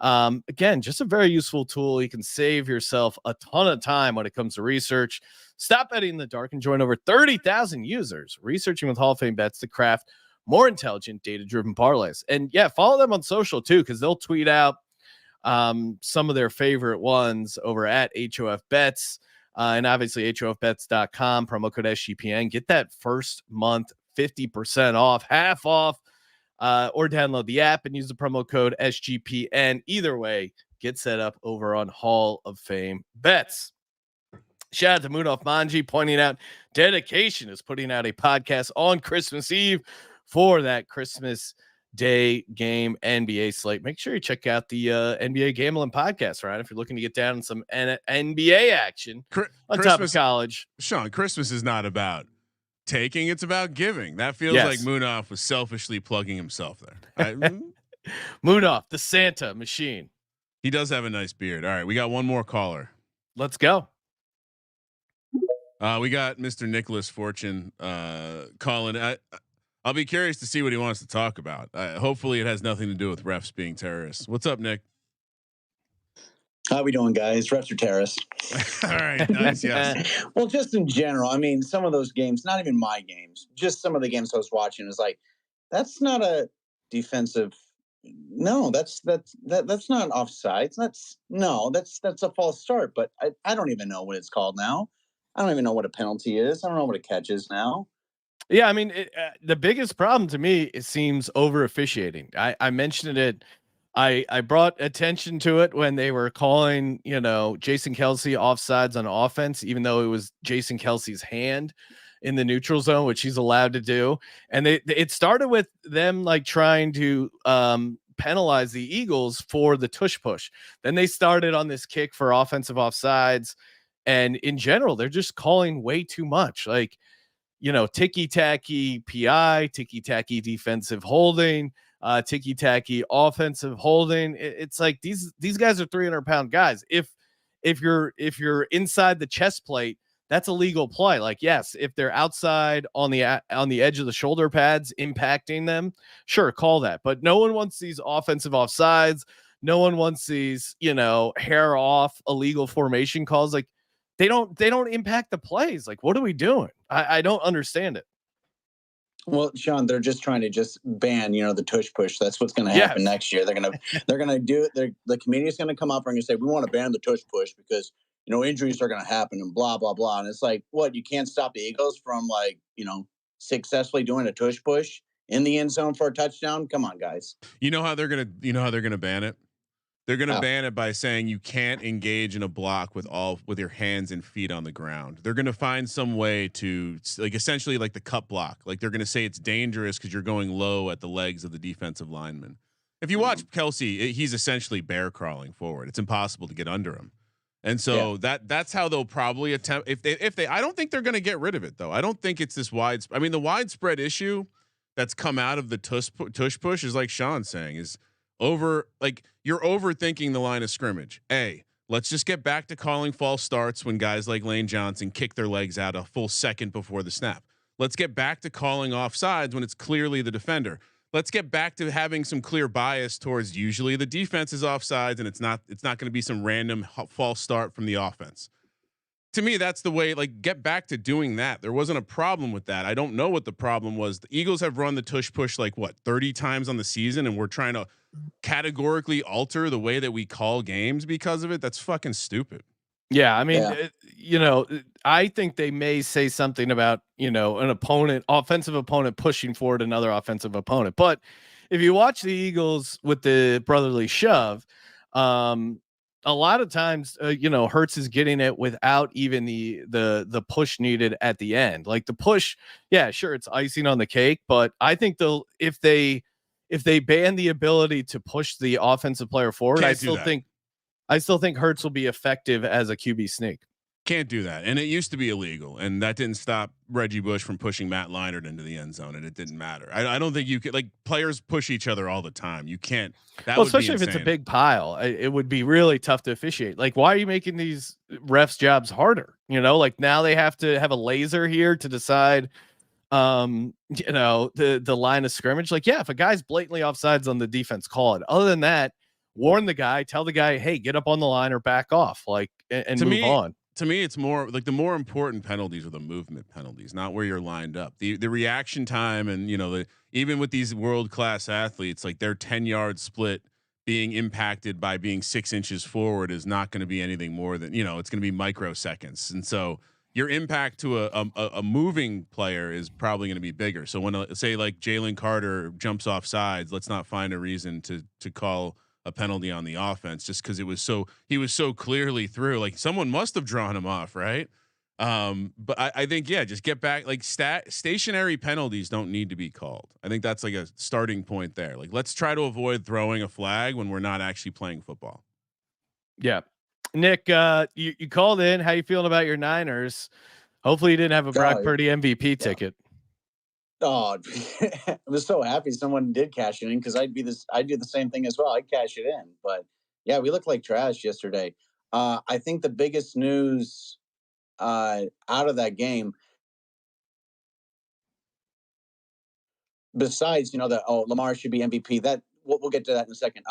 Again, just a very useful tool. You can save yourself a ton of time when it comes to research. Stop betting in the dark and join over 30,000 users researching with Hall of Fame bets to craft more intelligent, data-driven parlays. And yeah, follow them on social too, because they'll tweet out some of their favorite ones over at HOF Bets. And obviously HOFbets.com, promo code SGPN. Get that first month 50% off, half off, or download the app and use the promo code SGPN. Either way, get set up over on Hall of Fame Bets. Shout out to Munoz Manji pointing out Dedication is putting out a podcast on Christmas Eve for that Christmas Day game NBA slate. Make sure you check out the NBA Gambling podcast, right? If you're looking to get down in some NBA action on top of college. Sean, Christmas is not about taking, it's about giving. That feels like Munoz was selfishly plugging himself there. Munoz, the Santa machine. He does have a nice beard. All right, we got one more caller. Let's go. We got Mr. Nicholas Fortune calling. I'll be curious to see what he wants to talk about. Hopefully it has nothing to do with refs being terrorists. What's up, Nick? How we doing, guys? Refs are terrorists. All right. Nice. Yes. Well, just in general, I mean, some of those games, not even my games, just some of the games I was watching is like, that's not a defensive. No, that's not offsides. That's a false start, but I don't even know what it's called now. I don't even know what a penalty is. I don't know what a catch is now. Yeah, I mean, the biggest problem to me, it seems over officiating. I mentioned it. I brought attention to it when they were calling, Jason Kelce offsides on offense, even though it was Jason Kelce's hand in the neutral zone, which he's allowed to do. And it started with them like trying to penalize the Eagles for the tush push. Then they started on this kick for offensive offsides. And in general, they're just calling way too much. Like, ticky-tacky PI, ticky-tacky defensive holding, ticky-tacky offensive holding. It's like these guys are 300-pound guys. If you're inside the chest plate, that's a legal play. Like, yes, if they're outside on the edge of the shoulder pads impacting them, sure, call that. But no one wants these offensive offsides. No one wants these, hair off illegal formation calls. Like, they don't impact the plays. Like, what are we doing? I don't understand it. Well, Sean, they're just trying to ban, the tush push. That's what's going to happen next year. They're going to do it. The committee is going to come up and going to say, we want to ban the tush push because, injuries are going to happen and blah, blah, blah. And it's like, what, you can't stop the Eagles from successfully doing a tush push in the end zone for a touchdown? Come on, guys. You know how they're going to ban it? They're going to ban it by saying you can't engage in a block with your hands and feet on the ground. They're going to find some way to essentially like the cut block. Like they're going to say it's dangerous because you're going low at the legs of the defensive lineman. If you watch Kelsey, he's essentially bear crawling forward. It's impossible to get under him. And so that's how they'll probably attempt if they I don't think they're going to get rid of it though. I don't think it's this widespread. I mean, the widespread issue that's come out of the tush push is like Sean's saying is you're overthinking the line of scrimmage. Let's just get back to calling false starts when guys like Lane Johnson kick their legs out a full second before the snap. Let's get back to calling offsides when it's clearly the defender. Let's get back to having some clear bias towards usually the defense is offsides and it's not going to be some random false start from the offense. To me, that's the way, like, get back to doing that. There wasn't a problem with that. I don't know what the problem was. The Eagles have run the tush push 30 times on the season, and we're trying to categorically alter the way that we call games because of it. That's fucking stupid. Yeah, I mean, I think they may say something about, an offensive opponent pushing forward another offensive opponent. But if you watch the Eagles with the brotherly shove, a lot of times, Hurts is getting it without even the push needed at the end. Like the push, yeah, sure, it's icing on the cake, but I think if they ban the ability to push the offensive player forward, I still think Hurts will be effective as a QB sneak. Can't do that. And it used to be illegal, and that didn't stop Reggie Bush from pushing Matt Leinart into the end zone, and it didn't matter. I don't think you could, players push each other all the time. You can't. Especially if it's a big pile, it would be really tough to officiate. Like, why are you making these refs' jobs harder? Now they have to have a laser here to decide, the line of scrimmage. If a guy's blatantly offsides on the defense, call it. Other than that, warn the guy, tell the guy, hey, get up on the line or back off, and move on. To me, it's more like the more important penalties are the movement penalties, not where you're lined up. The reaction time and even with these world-class athletes, like their 10-yard split being impacted by being 6 inches forward is not going to be anything more than, it's going to be microseconds. And so your impact to a moving player is probably going to be bigger. So when say like Jalen Carter jumps off sides, let's not find a reason to call a penalty on the offense just because he was so clearly through. Like someone must have drawn him off, right? But I think just get back. Like stationary penalties don't need to be called. I think that's like a starting point there. Like let's try to avoid throwing a flag when we're not actually playing football. Yeah, Nick, you called in. How you feeling about your Niners? Hopefully you didn't have a Brock Purdy MVP ticket. Oh, I was so happy someone did cash it in because I'd do the same thing as well. I'd cash it in, but yeah, we looked like trash yesterday. I think the biggest news out of that game, besides Lamar should be MVP. That we'll get to that in a second.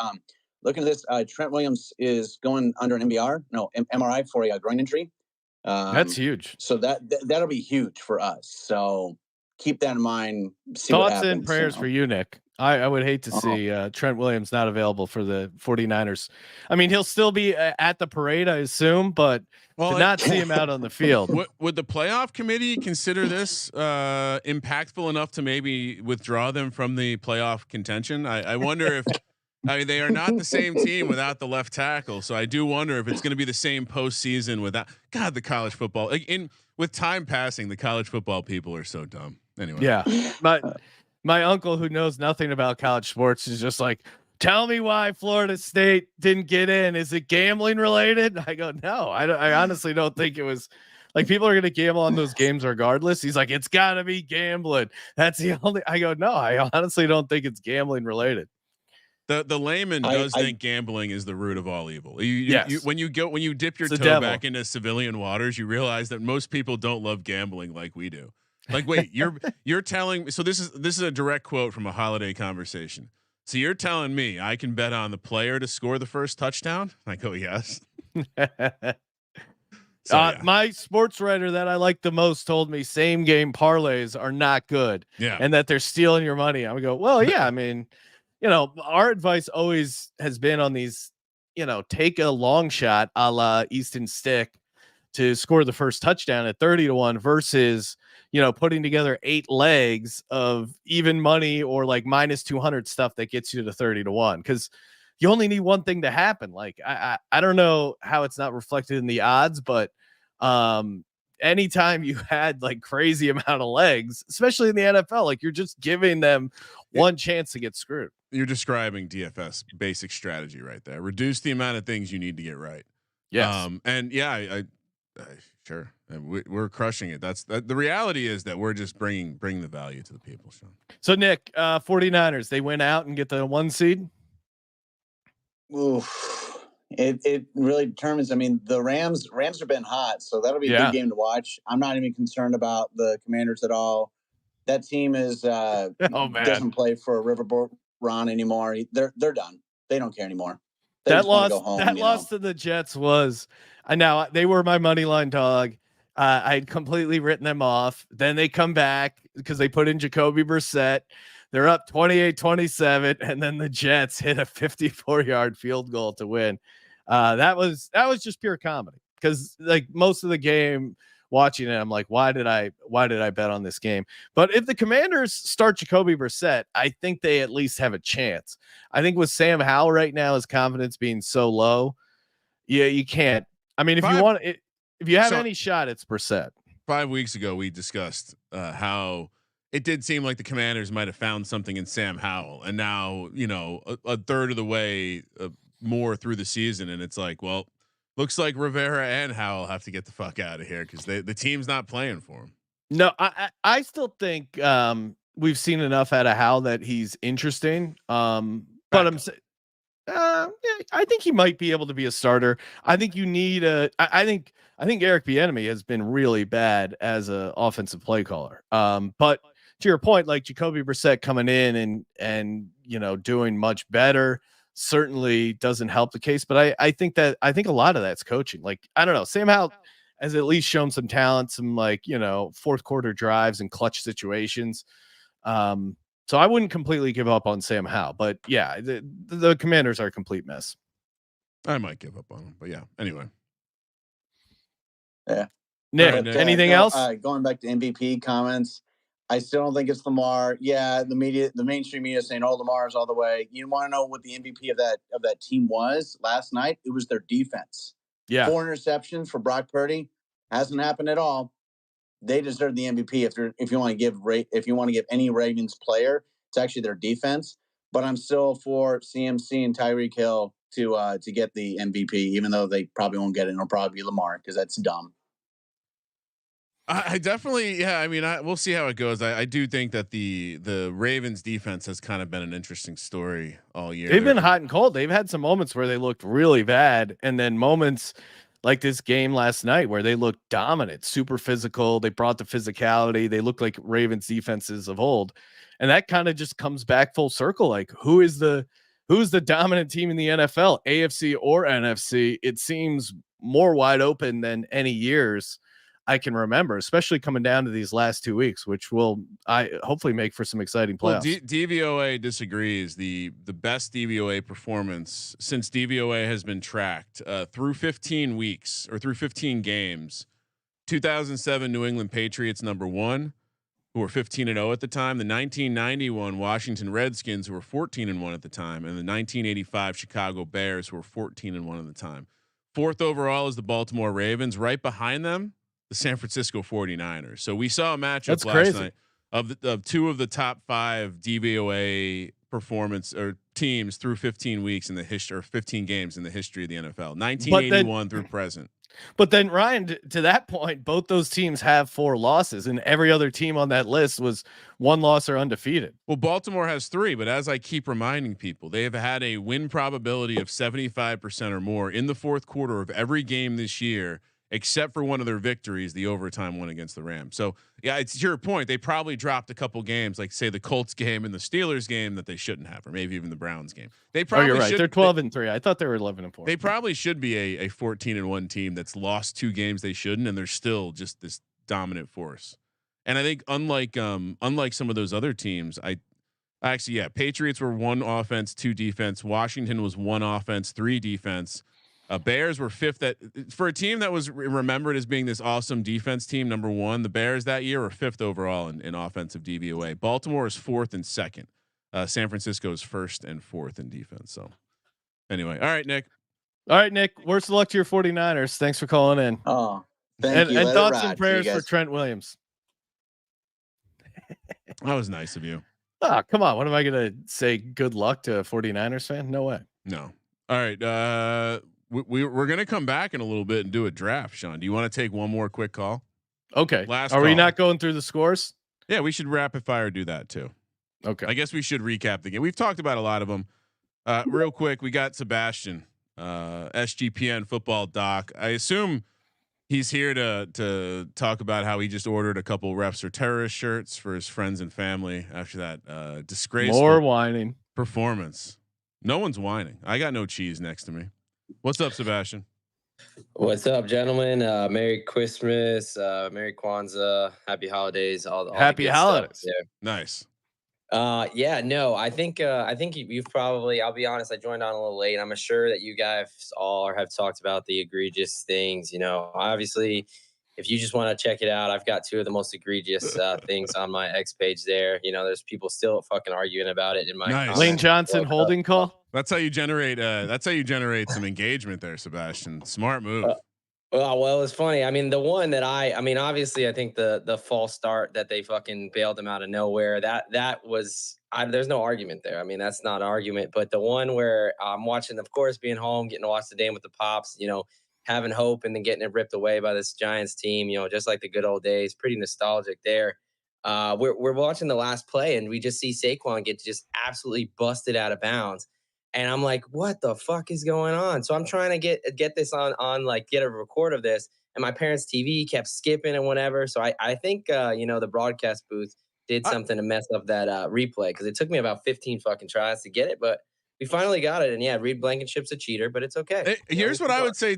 Looking at this, Trent Williams is going under an MRI for a groin injury. That's huge. So that'll be huge for us. So keep that in mind. Thoughts and prayers for you, Nick. I would hate to see Trent Williams not available for the 49ers. I mean, he'll still be at the parade, I assume, but to not see him out on the field. Would the playoff committee consider this impactful enough to maybe withdraw them from the playoff contention? I wonder if they are not the same team without the left tackle. So I do wonder if it's going to be the same postseason without the college football. With time passing, the college football people are so dumb. Anyway. Yeah. My uncle, who knows nothing about college sports, is just like, tell me why Florida State didn't get in. Is it gambling related? I go, no, I honestly don't think it was. Like, people are going to gamble on those games regardless. He's like, it's got to be gambling. That's the only. I go, no, I honestly don't think it's gambling related. The layman does think gambling is the root of all evil. When you dip your toe back into civilian waters, you realize that most people don't love gambling like we do. Like, wait, you're telling me, so this is a direct quote from a holiday conversation. So you're telling me I can bet on the player to score the first touchdown? I go, yes. My sports writer that I like the most told me same game parlays are not good. Yeah. And that they're stealing your money. I would go, well, yeah, I mean, our advice always has been on these, take a long shot a la Easton Stick to score the first touchdown at 30-1 versus, putting together 8 legs of even money or like -200 stuff that gets you to 30-1. Cause you only need one thing to happen. Like I don't know how it's not reflected in the odds, but anytime you had like crazy amount of legs, especially in the NFL, like you're just giving them one chance to get screwed. You're describing DFS basic strategy right there. Reduce the amount of things you need to get right. Yes. And yeah, I sure. And we're crushing it. The reality is that we're just bringing the value to the people, Sean. So Nick, 49ers, they went out and get the 1 seed. Oof. It really determines. I mean, the Rams have been hot, so that'll be a good game to watch. I'm not even concerned about the Commanders at all. That team is doesn't play for a riverboat Ron anymore. They're done. They don't care anymore. That loss to the Jets was, now they were my money line dog. I had completely written them off. Then they come back because they put in Jacoby Brissett. They're up 28-27, and then the Jets hit a 54-yard field goal to win. That was just pure comedy, because like most of the game watching it, I'm like, why did I bet on this game? But if the Commanders start Jacoby Brissett, I think they at least have a chance. I think with Sam Howell right now, his confidence being so low, yeah, you can't. I mean, if you have any shot, it's Brissett. 5 weeks ago, we discussed how it did seem like the Commanders might have found something in Sam Howell, and now a third of the way more through the season, and it's like, well, looks like Rivera and Howell have to get the fuck out of here because the team's not playing for him. No, I still think we've seen enough out of Howell that he's interesting. But I think he might be able to be a starter. I think you need I think Eric Bieniemy has been really bad as an offensive play caller. But to your point, like Jacoby Brissett coming in and doing much better certainly doesn't help the case. But I think a lot of that's coaching. Like, I don't know, Sam Howell has at least shown some talent, some fourth quarter drives and clutch situations. So I wouldn't completely give up on Sam Howell, but yeah, the Commanders are a complete mess. I might give up on him, but yeah. Anyway. Yeah. Nick, anything else? Going back to MVP comments, I still don't think it's Lamar. Yeah, the mainstream media is saying, "Oh, Lamar's all the way." You want to know what the MVP of that team was last night? It was their defense. Yeah, 4 interceptions for Brock Purdy hasn't happened at all. They deserve the MVP if you want to give any Ravens player, it's actually their defense. But I'm still for CMC and Tyreek Hill to get the MVP, even though they probably won't get it. It'll probably be Lamar because that's dumb. I definitely, yeah. I mean, we'll see how it goes. I do think that the Ravens defense has kind of been an interesting story all year. They've been hot and cold. They've had some moments where they looked really bad, and then moments like this game last night where they looked dominant, super physical. They brought the physicality. They looked like Ravens defenses of old, and that kind of just comes back full circle. Like, who's the dominant team in the NFL, AFC or NFC? It seems more wide open than any years I can remember, especially coming down to these last 2 weeks, which will hopefully make for some exciting playoffs. Well, DVOA disagrees. The best DVOA performance since DVOA has been tracked through 15 weeks or through 15 games. 2007 New England Patriots #1, who were 15-0 at the time. The 1991 Washington Redskins, who were 14-1 at the time, and the 1985 Chicago Bears, who were 14-1 at the time. 4th overall is the Baltimore Ravens. Right behind them, the San Francisco 49ers. So we saw a matchup last night of 2 of the top 5 DVOA performance or teams through 15 weeks in the history, or 15 games in the history of the NFL, 1981 through present. But then, Ryan, to that point, both those teams have 4 losses, and every other team on that list was 1 loss or undefeated. Well, Baltimore has 3, but as I keep reminding people, they have had a win probability of 75% or more in the 4th quarter of every game this year, except for one of their victories, the overtime one against the Rams. So yeah, it's your point. They probably dropped a couple games, like say the Colts game and the Steelers game, that they shouldn't have, or maybe even the Browns game. They probably you're right. They're 12-3. I thought they were 11-4. They probably should be a 14-1 team that's lost 2 games they shouldn't, and they're still just this dominant force. And I think unlike some of those other teams, Patriots were 1 offense, 2 defense. Washington was 1 offense, 3 defense. Bears were 5th for a team that was remembered as being this awesome defense team. #1, the Bears that year were 5th overall in offensive DVOA. Baltimore is 4th and 2nd. San Francisco is 1st and 4th in defense. So Anyway, all right, Nick. All right, Nick. Worst of luck to your 49ers. Thanks for calling in. Oh, thank you. And Let it thoughts ride and for you prayers for guys. Trent Williams. That was nice of you. Oh, come on. What am I going to say? Good luck to a 49ers fan? No way. No. All right. We're going to come back in a little bit and do a draft. Sean, do you want to take one more quick call? Okay. Last Are we call. not going through the scores? Yeah, we should rapid fire do that too. Okay. I guess we should recap the game. We've talked about a lot of them. Real quick, we got Sebastian, SGPN football doc. I assume he's here to talk about how he just ordered a couple refs or terrorist shirts for his friends and family after that disgraceful More whining performance. No one's whining. I got no cheese next to me. What's up, Sebastian? What's up, gentlemen? Merry Christmas, Merry Kwanzaa, Happy Holidays, all Happy the good holidays. stuff. Yeah. Nice. Yeah, no, I think you've probably, I'll be honest, I joined on a little late. I'm sure that you guys all have talked about the egregious things. You know, obviously, if you just want to check it out, I've got two of the most egregious things on my X page there. You know, there's people still fucking arguing about it in my Nice. comments. Lane Johnson holding call. That's how you generate. That's how you generate some engagement there, Sebastian. Smart move. Well, it's funny. I mean, the one that I mean, obviously, I think the false start that they fucking bailed him out of nowhere. That was. There's no argument there. I mean, that's not an argument. But the one where I'm watching, of course, being home, getting to watch the game with the pops. You know, having hope and then getting it ripped away by this Giants team. You know, just like the good old days. Pretty nostalgic there. We're watching the last play and we just see Saquon get just absolutely busted out of bounds. And I'm like, what the fuck is going on? So I'm trying to get this on like get a record of this. And my parents' TV kept skipping and whatever. So I think the broadcast booth did something to mess up that replay because it took me about 15 fucking tries to get it, but we finally got it. And yeah, Reed Blankenship's a cheater, but it's okay. Here's what I would say: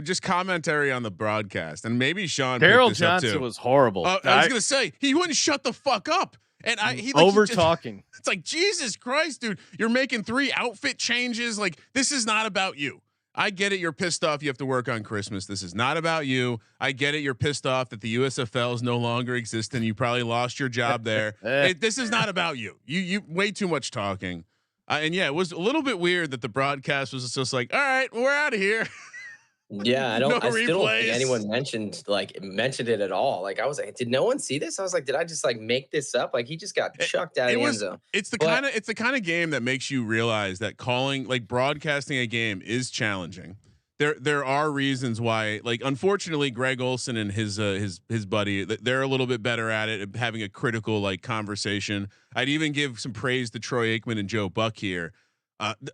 just commentary on the broadcast, and maybe Sean. Carroll picked this up Johnson too. was horrible. I was gonna say he wouldn't shut the fuck up. And over talking. It's like, Jesus Christ, dude, you're making 3 outfit changes. Like, this is not about you. I get it. You're pissed off. You have to work on Christmas. This is not about you. I get it. You're pissed off that the USFL is no longer existing. You probably lost your job there. This is not about you. You way too much talking. And yeah, it was a little bit weird that the broadcast was just like, all right, we're out of here. Yeah, I still don't think anyone mentioned it at all. Like I was like, did no one see this? I was like, did I just like make this up? Like he just got chucked out of the end zone. It's the kind of game that makes you realize that broadcasting a game is challenging. There are reasons why, like, unfortunately, Greg Olson and his buddy, they're a little bit better at it, having a critical like conversation. I'd even give some praise to Troy Aikman and Joe Buck here.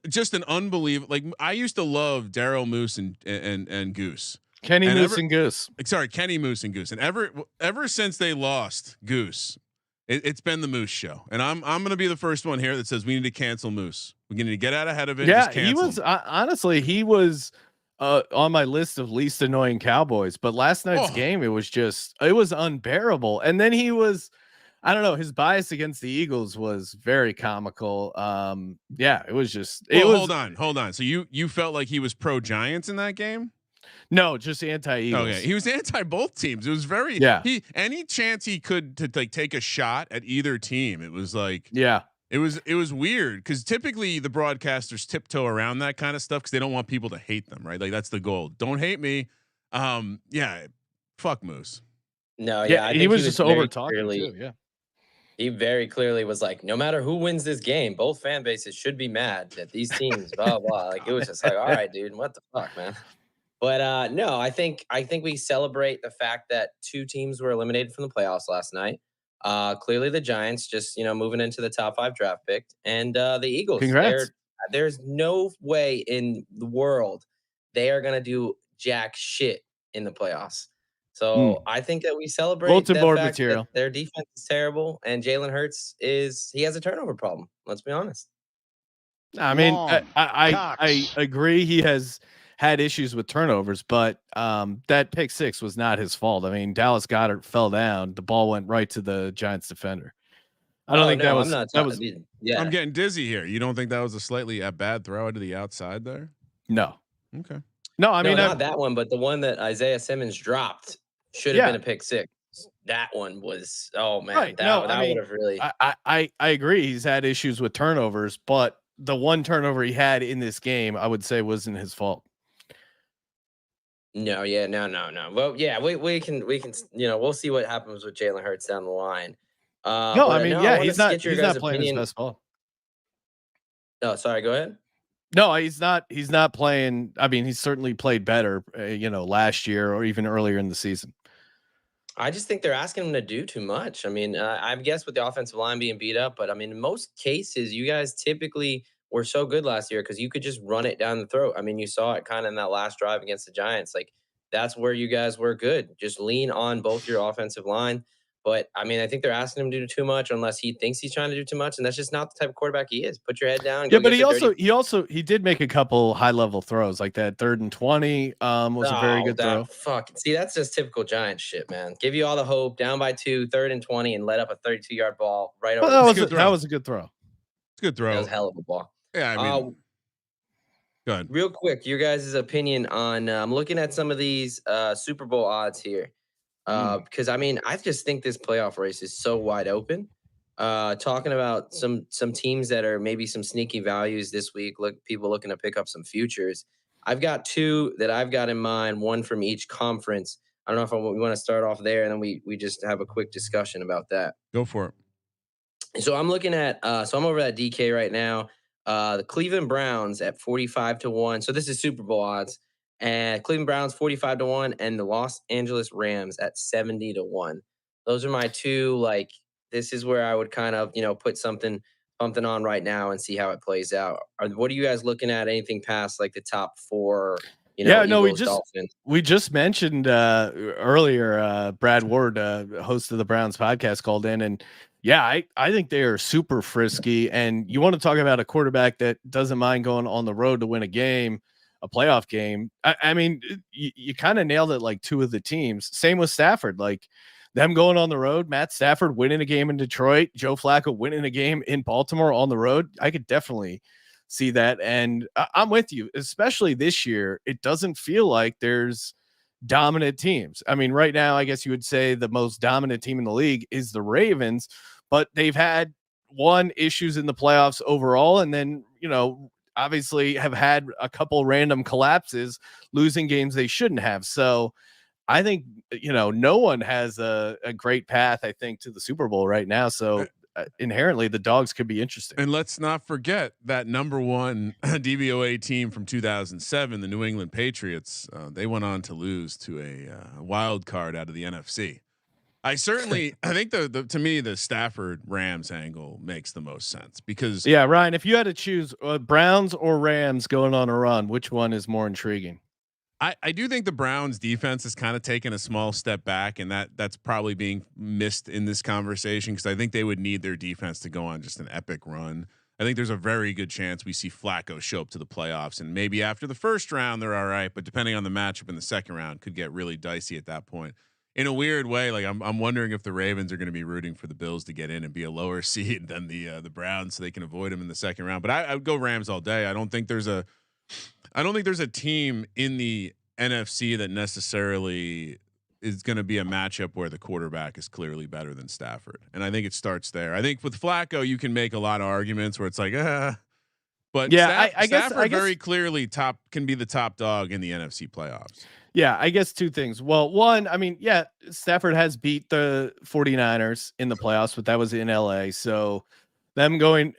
Just an unbelievable. Like I used to love Daryl Moose and Goose. Kenny Moose and Goose. Sorry, Kenny Moose and Goose. And ever since they lost Goose, it's been the Moose show. And I'm going to be the first one here that says we need to cancel Moose. We need to get out ahead of it. Yeah, he was honestly he was on my list of least annoying Cowboys. But last night's game, it was unbearable. And then he was. I don't know. His bias against the Eagles was very comical. Yeah, it was just. Hold on. So you felt like he was pro Giants in that game? No, just anti Eagles. Okay, he was anti both teams. It was very. Yeah. Any chance he could to like take a shot at either team, it was like. Yeah. It was weird because typically the broadcasters tiptoe around that kind of stuff because they don't want people to hate them, right? Like that's the goal. Don't hate me. Yeah. Fuck Moose. No. Yeah. I think he was just over talking too. Yeah. He very clearly was like, no matter who wins this game, both fan bases should be mad that these teams, blah, blah. Like it was just like, all right, dude, what the fuck, man? But no, I think we celebrate the fact that 2 teams were eliminated from the playoffs last night. Clearly the Giants just, moving into the top 5 draft pick, and the Eagles. Congrats. There's no way in the world they are gonna do jack shit in the playoffs. So I think that we celebrate bulletin that board fact material. that their defense is terrible, and Jalen Hurts he has a turnover problem. Let's be honest. I mean, I agree. He has had issues with turnovers, but that pick 6 was not his fault. I mean, Dallas Goedert fell down. The ball went right to the Giants defender. I don't think that was. Yeah. I'm getting dizzy here. You don't think that was a bad throw to the outside there? No. Okay. No, I mean not that one, but the one that Isaiah Simmons dropped should have been a pick 6. That one was, oh man, right. that would have really. I agree. He's had issues with turnovers, but the one turnover he had in this game, I would say wasn't his fault. No. Well, yeah, we can we'll see what happens with Jalen Hurts down the line. No, I mean, yeah, I he's want to not get your he's guys' not playing his opinion. best ball. Oh, sorry, go ahead. No, he's not playing. I mean, he's certainly played better, last year or even earlier in the season. I just think they're asking him to do too much. I mean, I guess with the offensive line being beat up, but I mean, in most cases, you guys typically were so good last year because you could just run it down the throat. I mean, you saw it kind of in that last drive against the Giants. Like, that's where you guys were good. Just lean on both your offensive line. But I mean, I think they're asking him to do too much unless he thinks he's trying to do too much, and that's just not the type of quarterback he is. Put your head down. Yeah, but he did make a couple high level throws, like that 3rd and 20 was a very good throw. See, that's just typical Giants shit, man. Give you all the hope, down by 2, 3rd and 20, and let up a 32-yard ball right over. That was a good throw. It's a good throw. That was a hell of a ball. Yeah, I mean, go ahead. Real quick, your guys' opinion on I'm looking at some of these Super Bowl odds here. Because I mean, I just think this playoff race is so wide open. Talking about some teams that are maybe some sneaky values this week. People looking to pick up some futures. I've got 2 that I've got in mind, one from each conference. I don't know if we want to start off there, and then we just have a quick discussion about that. Go for it. So I'm looking at so I'm over at DK right now. The Cleveland Browns at 45-1. So this is Super Bowl odds. And Cleveland Browns 45-1, and the Los Angeles Rams at 70-1. Those are my 2. Like, this is where I would kind of put something on right now and see how it plays out. What are you guys looking at? Anything past like the top 4? Eagles, we just mentioned earlier. Brad Ward, host of the Browns podcast, called in, and yeah, I think they are super frisky. And you want to talk about a quarterback that doesn't mind going on the road to win a playoff game. I mean, you kind of nailed it. Like 2 of the teams. Same with Stafford. Like them going on the road. Matt Stafford winning a game in Detroit. Joe Flacco winning a game in Baltimore on the road. I could definitely see that. And I'm with you, especially this year. It doesn't feel like there's dominant teams. I mean, right now, I guess you would say the most dominant team in the league is the Ravens, but they've had issues in the playoffs overall. And then, obviously have had a couple random collapses, losing games they shouldn't have. So I think, no one has a great path, I think, to the Super Bowl right now. So inherently the dogs could be interesting. And let's not forget that number 1 DVOA team from 2007, the New England Patriots. They went on to lose to a wild card out of the NFC. I think to me, the Stafford Rams angle makes the most sense because Ryan, if you had to choose Browns or Rams going on a run, which one is more intriguing? I do think the Browns defense has kind of taken a small step back, and that's probably being missed in this conversation because I think they would need their defense to go on just an epic run. I think there's a very good chance we see Flacco show up to the playoffs, and maybe after the first round they're all right, but depending on the matchup in the second round, could get really dicey at that point. In a weird way, like I'm wondering if the Ravens are going to be rooting for the Bills to get in and be a lower seed than the Browns, so they can avoid them in the second round. But I would go Rams all day. I don't think there's a team in the NFC that necessarily is going to be a matchup where the quarterback is clearly better than Stafford, and I think it starts there. I think with Flacco, you can make a lot of arguments where it's like, but yeah, I guess Stafford very clearly can be the top dog in the NFC playoffs. Yeah, I guess 2 things. Well, one, I mean, yeah, Stafford has beat the 49ers in the playoffs, but that was in LA. So them going,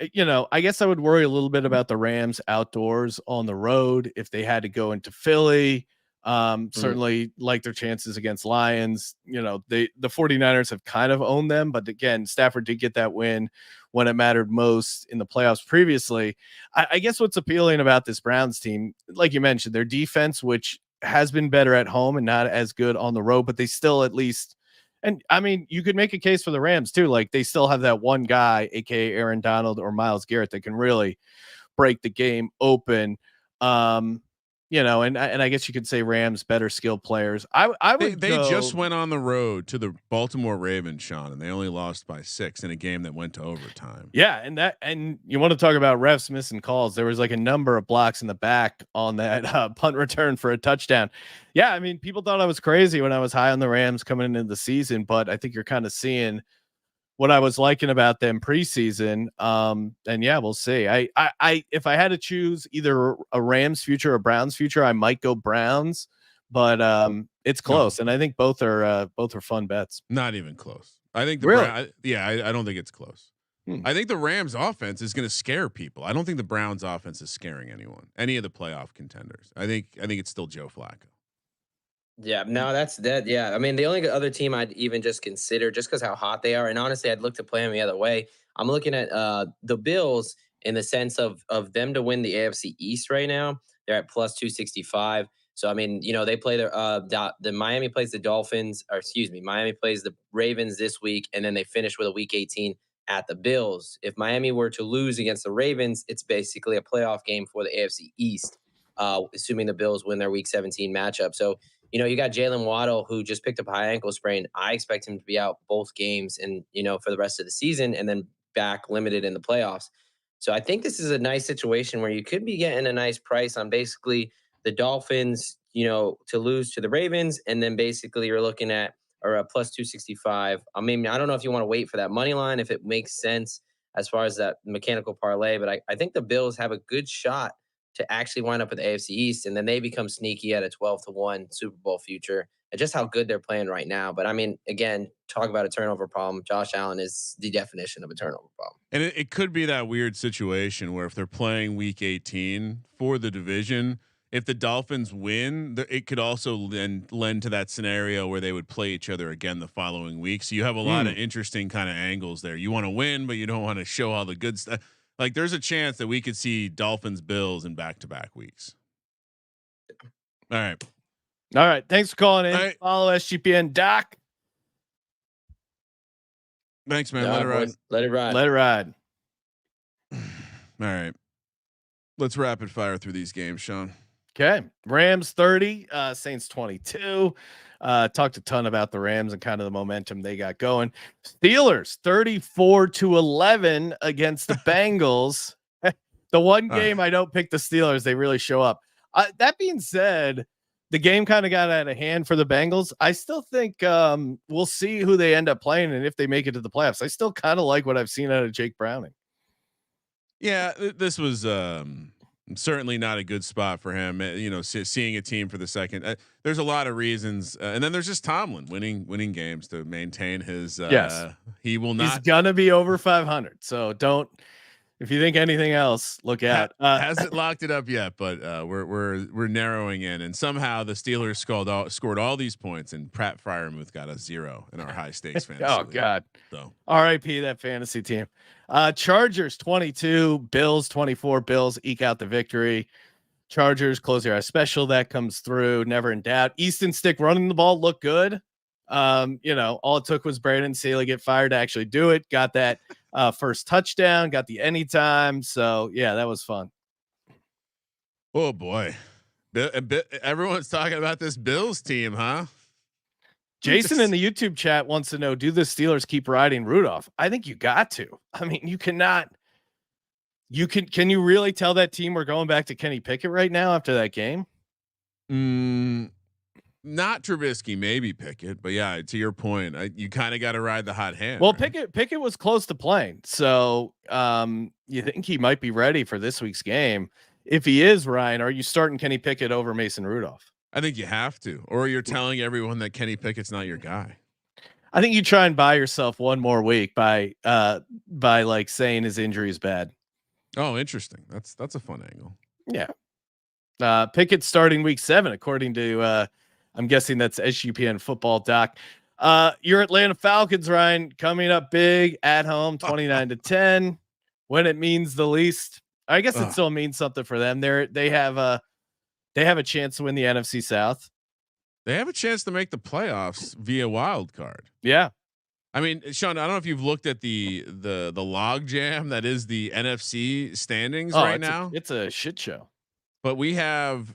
I guess I would worry a little bit about the Rams outdoors on the road if they had to go into Philly. Certainly like their chances against Lions. The 49ers have kind of owned them, but again, Stafford did get that win when it mattered most in the playoffs previously. I guess what's appealing about this Browns team, like you mentioned, their defense, which has been better at home and not as good on the road, but they still at least, and I mean, you could make a case for the Rams too. Like they still have that one guy, aka Aaron Donald or Myles Garrett, that can really break the game open. And I guess you could say Rams better skilled players. They just went on the road to the Baltimore Ravens, Sean, and they only lost by 6 in a game that went to overtime. Yeah, and you want to talk about refs missing calls? There was like a number of blocks in the back on that punt return for a touchdown. Yeah, I mean, people thought I was crazy when I was high on the Rams coming into the season, but I think you're kind of seeing what I was liking about them preseason. And yeah, we'll see. I if I had to choose either a Rams future or Browns future, I might go Browns, but it's close, and I think both are fun bets. Not even close. I think the Really? I don't think it's close. I think the Rams offense is going to scare people. I don't think the Browns offense is scaring anyone, any of the playoff contenders. I think it's still Joe Flacco. Yeah, no, that's that. Yeah, I mean, the only other team I'd even just consider, just because how hot they are, and honestly, I'd look to play them the other way. I'm looking at the Bills in the sense of them to win the AFC East right now. They're at plus 265. So I mean, they play the Miami plays the Dolphins, or excuse me, Miami plays the Ravens this week, and then they finish with a Week 18 at the Bills. If Miami were to lose against the Ravens, it's basically a playoff game for the AFC East, assuming the Bills win their Week 17 matchup. So you got Jalen Waddle, who just picked up a high ankle sprain. I expect him to be out both games and, for the rest of the season, and then back limited in the playoffs. So I think this is a nice situation where you could be getting a nice price on basically the Dolphins, to lose to the Ravens. And then basically you're looking at a plus 265. I mean, I don't know if you want to wait for that money line, if it makes sense as far as that mechanical parlay, but I think the Bills have a good shot to actually wind up with the AFC East, and then they become sneaky at a 12-1 Super Bowl future. And just how good they're playing right now. But I mean, again, talk about a turnover problem. Josh Allen is the definition of a turnover problem. And it could be that weird situation where if they're playing Week 18 for the division, if the Dolphins win, it could also lend to that scenario where they would play each other again the following week. So you have a lot of interesting kind of angles there. You want to win, but you don't want to show all the good stuff. Like there's a chance that we could see Dolphins Bills in back-to-back weeks. All right. Thanks for calling in. Right. Follow SGPN Doc. Thanks, man. Yeah, Let it ride. Let it ride. Let it ride. All right. Let's rapid fire through these games, Sean. Okay. Rams 30, Saints 22. Talked a ton about the Rams and kind of the momentum they got going. Steelers 34-11 against the Bengals. The one game I don't pick the Steelers, they really show up. That being said, the game kind of got out of hand for the Bengals. I still think we'll see who they end up playing and if they make it to the playoffs. I still kind of like what I've seen out of Jake Browning. Yeah, this was certainly not a good spot for him. Seeing a team for the second. There's a lot of reasons, and then there's just Tomlin winning games to maintain his. Yes, he will not. He's gonna be over 500. So don't. If you think anything else, look out. Hasn't locked it up yet, but we're narrowing in, and somehow the Steelers scored all these points, and Pratt Fryermuth got a 0 in our high stakes fantasy. Oh league. God! So R.I.P. that fantasy team. Chargers 22, Bills 24. Bills eke out the victory. Chargers close your eye special that comes through. Never in doubt. Easton Stick running the ball looked good. All it took was Brandon Staley get fired to actually do it. Got that first touchdown, got the anytime. So yeah, that was fun. Oh boy. Everyone's talking about this Bills team, huh? Jason in the YouTube chat wants to know, do the Steelers keep riding Rudolph? I think you got to. I mean, you cannot. Can you really tell that team we're going back to Kenny Pickett right now after that game? Not Trubisky, maybe Pickett, but yeah, to your point, you kind of got to ride the hot hand. Well, right? Pickett was close to playing, so you think he might be ready for this week's game? If he is, Ryan, are you starting Kenny Pickett over Mason Rudolph? I think you have to, or you're telling everyone that Kenny Pickett's not your guy. I think you try and buy yourself one more week by like saying his injury is bad. Oh, interesting. That's a fun angle. Yeah. Pickett starting week 7, according to I'm guessing that's SGPN football doc. Your Atlanta Falcons, Ryan, coming up big at home, 29-10. When it means the least, I guess it still means something for them. They have a chance to win the NFC South. They have a chance to make the playoffs via wild card. Yeah. I mean, Sean, I don't know if you've looked at the log jam that is the NFC standings right now. It's a shit show. But we have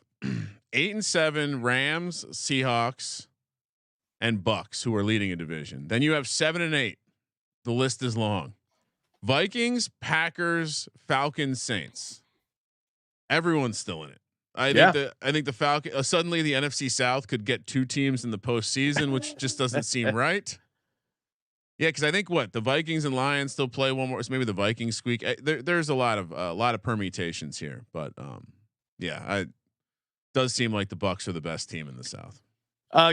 8-7 Rams, Seahawks, and Bucks who are leading a division. Then you have 7-8. The list is long. Vikings, Packers, Falcons, Saints. Everyone's still in it. I think the Falcon suddenly the NFC South could get 2 teams in the postseason, which just doesn't seem right. Yeah, because I think the Vikings and Lions still play one more. So maybe the Vikings squeak. There's a lot of permutations here, but yeah, does seem like the Bucks are the best team in the South.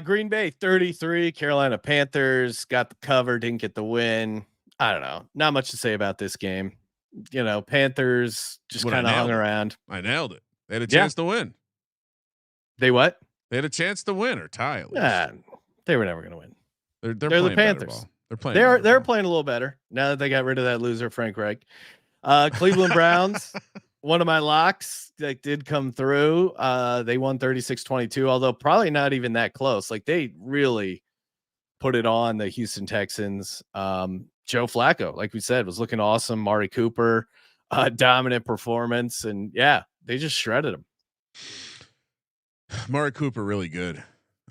Green Bay 33, Carolina Panthers got the cover, didn't get the win. I don't know. Not much to say about this game. Panthers just kind of hung around. I nailed it. They had a chance to win. They what? They had a chance to win or tie at least. They were never going to win. They're the Panthers. They're playing. They're playing a little better now that they got rid of that loser Frank Reich. Cleveland Browns, one of my locks that did come through. They won 36-22, although probably not even that close. Like they really put it on the Houston Texans. Joe Flacco, like we said, was looking awesome. Mari Cooper, dominant performance, and they just shredded him. Mari Cooper really good.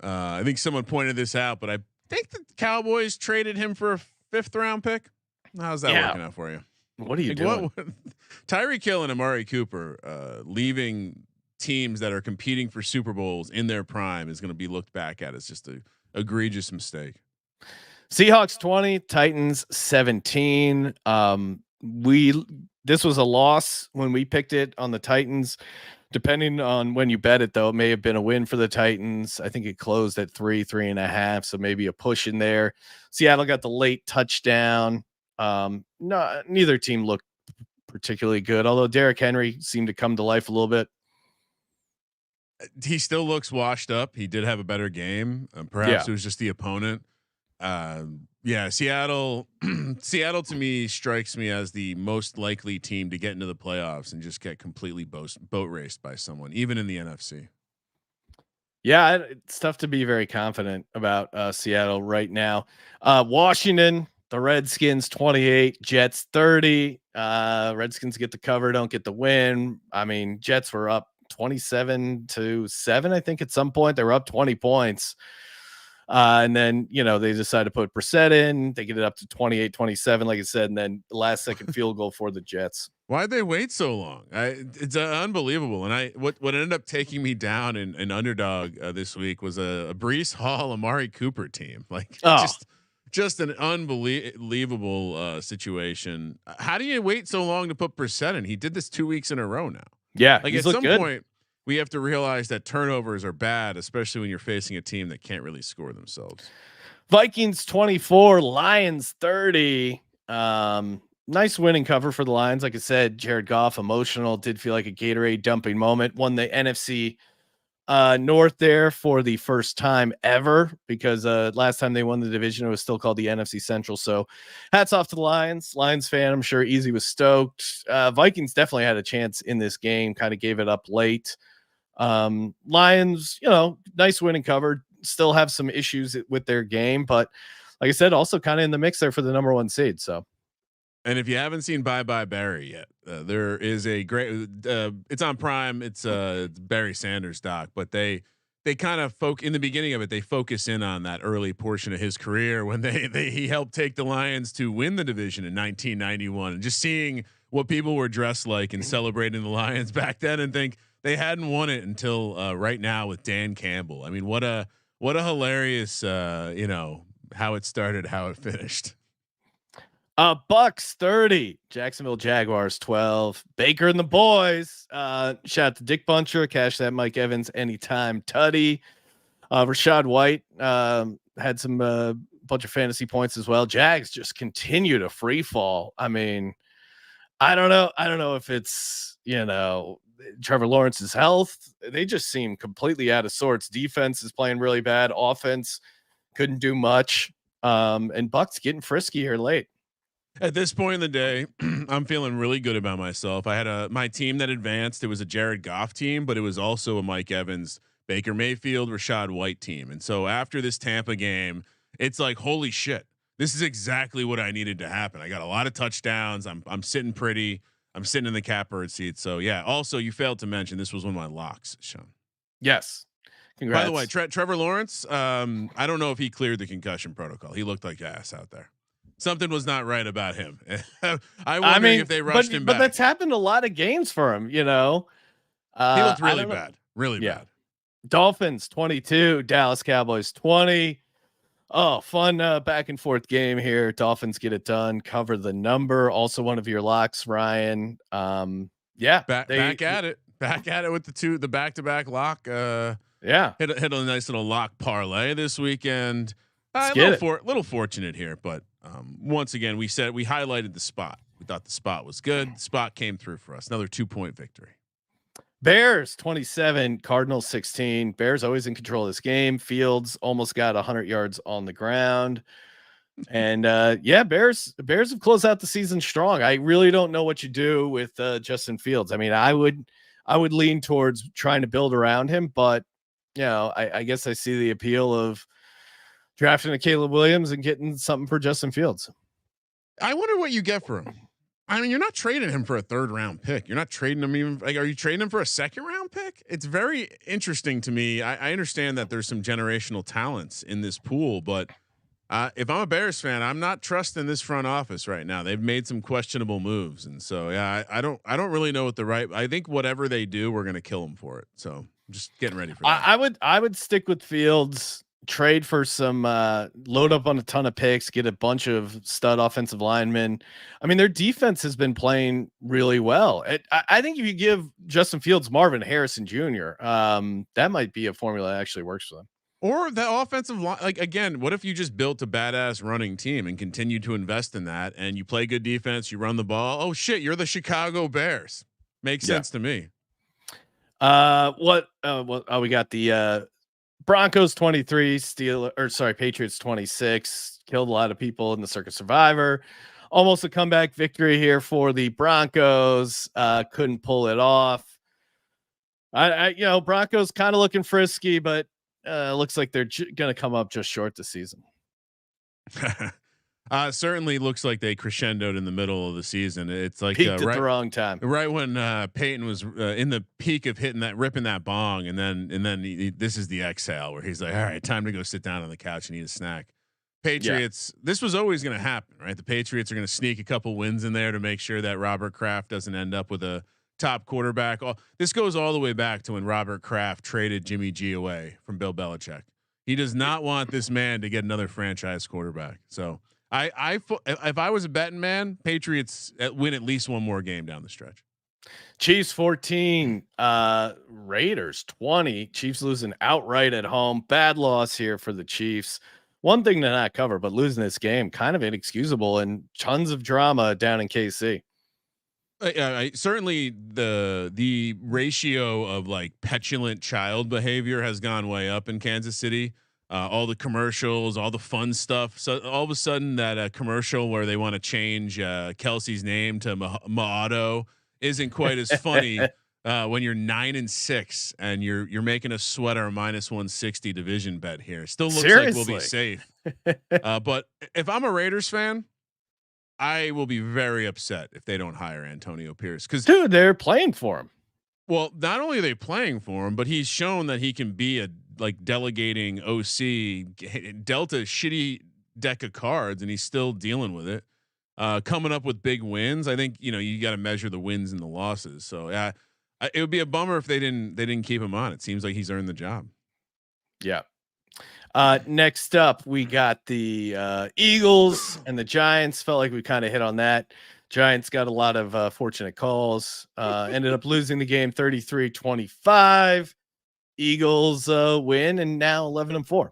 I think someone pointed this out, but I think the Cowboys traded him for a 5th round pick. How's that working out for you? What are you doing? Tyreek Hill and Amari Cooper leaving teams that are competing for Super Bowls in their prime is going to be looked back at as just a egregious mistake. Seahawks 20, Titans 17. This was a loss when we picked it on the Titans. Depending on when you bet it, though, it may have been a win for the Titans. I think it closed at 3.5, so maybe a push in there. Seattle got the late touchdown. No, neither team looked particularly good, although Derrick Henry seemed to come to life a little bit. He still looks washed up. He did have a better game. Perhaps it was just the opponent. Seattle to me strikes me as the most likely team to get into the playoffs and just get completely boat raced by someone, even in the NFC. Yeah, it's tough to be very confident about Seattle right now. Washington, the Redskins 28, Jets 30. Redskins get the cover, don't get the win. I mean, Jets were up 27-7. I think at some point they were up 20 points. And then, they decide to put Brissett in. They get it up to 28-27, like I said, and then the last second field goal for the Jets. Why'd they wait so long? It's unbelievable. And what ended up taking me down in underdog this week was a Breece Hall, Amari Cooper team. Like just an unbelievable situation. How do you wait so long to put Brissett in? He did this 2 weeks in a row now. Yeah, like at some point we have to realize that turnovers are bad, especially when you're facing a team that can't really score themselves. Vikings 24, Lions 30. Nice winning cover for the Lions. Like I said, Jared Goff, emotional, did feel like a Gatorade dumping moment. Won the NFC North there for the first time ever, because last time they won the division, it was still called the NFC Central. So hats off to the Lions. Lions fan, I'm sure Easy was stoked. Vikings definitely had a chance in this game, kind of gave it up late. Lions, nice winning cover, still have some issues with their game, but like I said, also kind of in the mix there for the number 1 seed. So, and if you haven't seen Bye Bye Barry yet, there is a great, it's on Prime. It's Barry Sanders doc, but they kind of in the beginning of it, they focus in on that early portion of his career when he helped take the Lions to win the division in 1991, and just seeing what people were dressed like and celebrating the Lions back then, and think they hadn't won it until right now with Dan Campbell. I mean, what a hilarious, how it started, how it finished. Bucks 30, Jacksonville Jaguars 12. Baker and the boys. Shout out to Dick Buncher, cash that Mike Evans anytime. Tutty, Rashad White had some bunch of fantasy points as well. Jags just continue to free fall. I mean, I don't know if it's Trevor Lawrence's health. They just seem completely out of sorts. Defense is playing really bad. Offense couldn't do much. And Bucks getting frisky here late. At this point in the day, I'm feeling really good about myself. I had my team that advanced. It was a Jared Goff team, but it was also a Mike Evans, Baker Mayfield, Rashad White team. And so after this Tampa game, it's like, holy shit, this is exactly what I needed to happen. I got a lot of touchdowns. I'm sitting pretty. I'm sitting in the catbird seat. So yeah. Also, you failed to mention this was one of my locks, Sean. Yes. Congrats. By the way, Trevor Lawrence. I don't know if he cleared the concussion protocol. He looked like ass out there. Something was not right about him. I mean, if they rushed him back. But that's happened a lot of games for him. He looked really bad. Really bad. Dolphins 22, Dallas Cowboys 20. Oh, fun back and forth game here. Dolphins get it done. Cover the number. Also one of your locks, Ryan. Yeah, Back at it. Back at it with the back-to-back lock. Yeah, hit a nice little lock parlay this weekend. Little fortunate here, but once again, we highlighted the spot. We thought the spot was good. The spot came through for us. Another 2-point victory. Bears 27, Cardinals 16. Bears always in control of this game. Fields almost got 100 yards on the ground. And Bears have closed out the season strong. I really don't know what you do with Justin Fields. I mean, I would lean towards trying to build around him, but I guess I see the appeal of drafting a Caleb Williams and getting something for Justin Fields. I wonder what you get for him. I mean, you're not trading him for a 3rd round pick. You're not trading him even like, are you trading him for a 2nd round pick? It's very interesting to me. I understand that there's some generational talents in this pool, but if I'm a Bears fan, I'm not trusting this front office right now. They've made some questionable moves. And so, I don't really know what I think whatever they do, we're going to kill them for it. So I'm just getting ready for that. I would stick with Fields. Trade for some load up on a ton of picks, get a bunch of stud offensive linemen. I mean, their defense has been playing really well. I think if you give Justin Fields Marvin Harrison Jr., that might be a formula that actually works for them. Or the offensive line. Like, again, what if you just built a badass running team and continue to invest in that, and you play good defense, you run the ball? Oh shit, you're the Chicago Bears. Makes sense to me. We got the Broncos 23, Patriots 26. Killed a lot of people in the Circa Survivor. Almost a comeback victory here for the Broncos. Couldn't pull it off. Broncos kind of looking frisky, but looks like they're going to come up just short this season. Certainly looks like they crescendoed in the middle of the season. It's like peaked at the wrong time, right when Peyton was in the peak of ripping that bong, and then this is the exhale where he's like, all right, time to go sit down on the couch and eat a snack. Patriots, this was always going to happen, right? The Patriots are going to sneak a couple wins in there to make sure that Robert Kraft doesn't end up with a top quarterback. This goes all the way back to when Robert Kraft traded Jimmy G away from Bill Belichick. He does not want this man to get another franchise quarterback. So if I was a betting man, Patriots win at least one more game down the stretch. Chiefs 14, Raiders 20. Chiefs losing outright at home. Bad loss here for the Chiefs. One thing to not cover, but losing this game kind of inexcusable, and tons of drama down in KC. Certainly the ratio of like petulant child behavior has gone way up in Kansas City. All the commercials, all the fun stuff. So all of a sudden that commercial where they want to change Kelsey's name to Maato isn't quite as funny when you're 9-6 and you're making a sweater -160 division bet here. Still looks like we'll be safe. But if I'm a Raiders fan, I will be very upset if they don't hire Antonio Pierce, because dude, they're playing for him. Well, not only are they playing for him, but he's shown that he can be a delegating OC, dealt a shitty deck of cards, and he's still dealing with it. Coming up with big wins. I think you got to measure the wins and the losses. So it would be a bummer if they didn't keep him on. It seems like he's earned the job. Yeah. Next up, we got the Eagles and the Giants. Felt like we kind of hit on that. Giants got a lot of fortunate calls. Ended up losing the game 33-25. Eagles win, and now 11-4.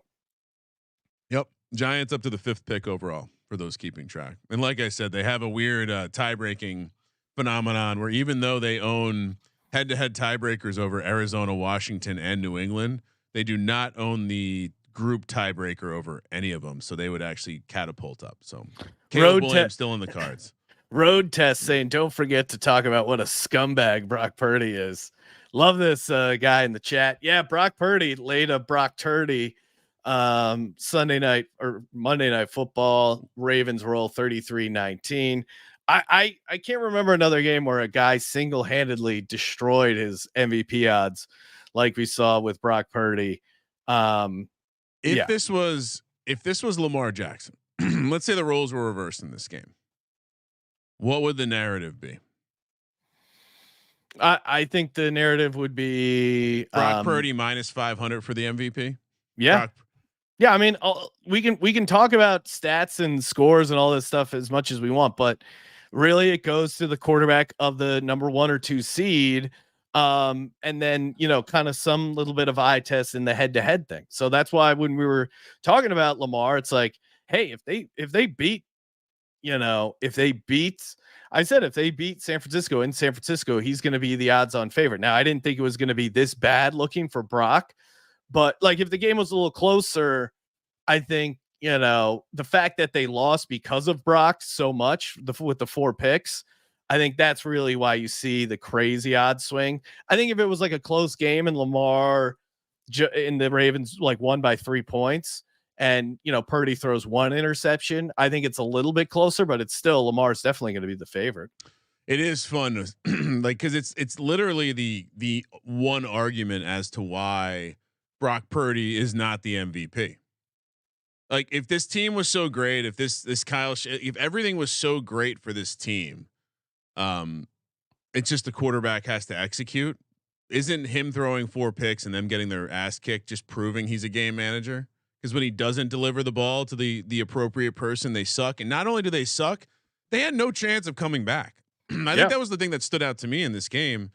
Yep. Giants up to the 5th pick overall for those keeping track. And like I said, they have a weird tie-breaking phenomenon where even though they own head-to-head tiebreakers over Arizona, Washington, and New England, they do not own the group tiebreaker over any of them. So they would actually catapult up. So Caleb Williams still in the cards. Road test saying, don't forget to talk about what a scumbag Brock Purdy is. Love this guy in the chat. Yeah, Brock Purdy laid a Brock Turdy Sunday night or Monday Night Football. Ravens roll 33-19. I can't remember another game where a guy single-handedly destroyed his MVP odds like we saw with Brock Purdy. If this was Lamar Jackson, let's say the roles were reversed in this game, what would the narrative be? I think the narrative would be Brock Purdy -500 for the MVP. Yeah. Yeah, I mean, we can talk about stats and scores and all this stuff as much as we want, but really it goes to the quarterback of the number 1 or 2 seed. And then, kind of some little bit of eye test in the head-to-head thing. So that's why when we were talking about Lamar, it's like, hey, if they beat, I said if they beat San Francisco in San Francisco, he's going to be the odds-on favorite. Now, I didn't think it was going to be this bad looking for Brock. But like if the game was a little closer, I think, the fact that they lost because of Brock so much with the 4 picks, I think that's really why you see the crazy odds swing. I think if it was like a close game and Lamar and the Ravens like won by 3 points and, Purdy throws 1 interception, I think it's a little bit closer, but it's still Lamar's definitely going to be the favorite. It is fun, like, because it's literally the one argument as to why Brock Purdy is not the MVP. Like, if this team was so great, if this if everything was so great for this team, it's just the quarterback has to execute. Isn't him throwing 4 picks and them getting their ass kicked just proving he's a game manager? Because when he doesn't deliver the ball to the appropriate person, they suck. And not only do they suck, they had no chance of coming back. I think that was the thing that stood out to me in this game.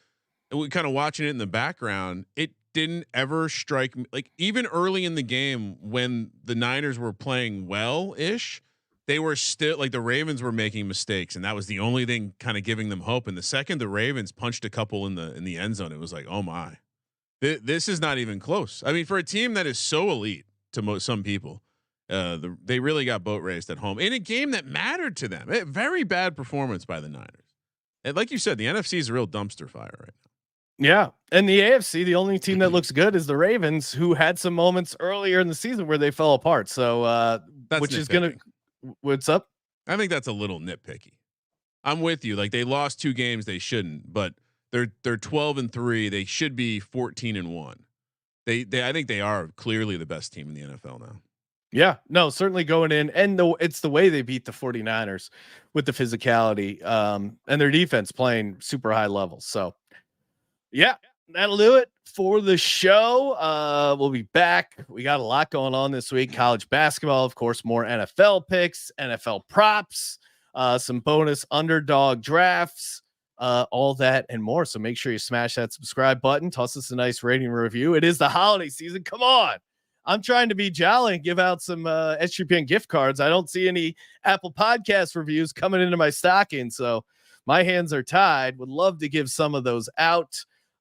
And we kind of watching it in the background. It didn't ever strike me, like, even early in the game when the Niners were playing well-ish, they were still like the Ravens were making mistakes, and that was the only thing kind of giving them hope. And the second the Ravens punched a couple in the end zone, it was like, oh my, this is not even close. I mean, for a team that is so elite to some people, they really got boat raced at home in a game that mattered to them. Very bad performance by the Niners. And like you said, the NFC is a real dumpster fire right now. Yeah. And the AFC, the only team that looks good is the Ravens, who had some moments earlier in the season where they fell apart. So, which is going to, what's up? I think that's a little nitpicky. I'm with you. Like, they lost 2 games they shouldn't, but they're 12-3. They should be 14-1. I think they are clearly the best team in the NFL now. Yeah, no, certainly going in, and it's the way they beat the 49ers with the physicality, and their defense playing super high levels. So yeah, that'll do it for the show. We'll be back. We got a lot going on this week. College basketball, of course, more NFL picks, NFL props, some bonus underdog drafts, all that and more. So make sure you smash that subscribe button. Toss us a nice rating and review. It is the holiday season. Come on. I'm trying to be jolly and give out some SGPN gift cards. I don't see any Apple Podcast reviews coming into my stocking, so my hands are tied. Would love to give some of those out.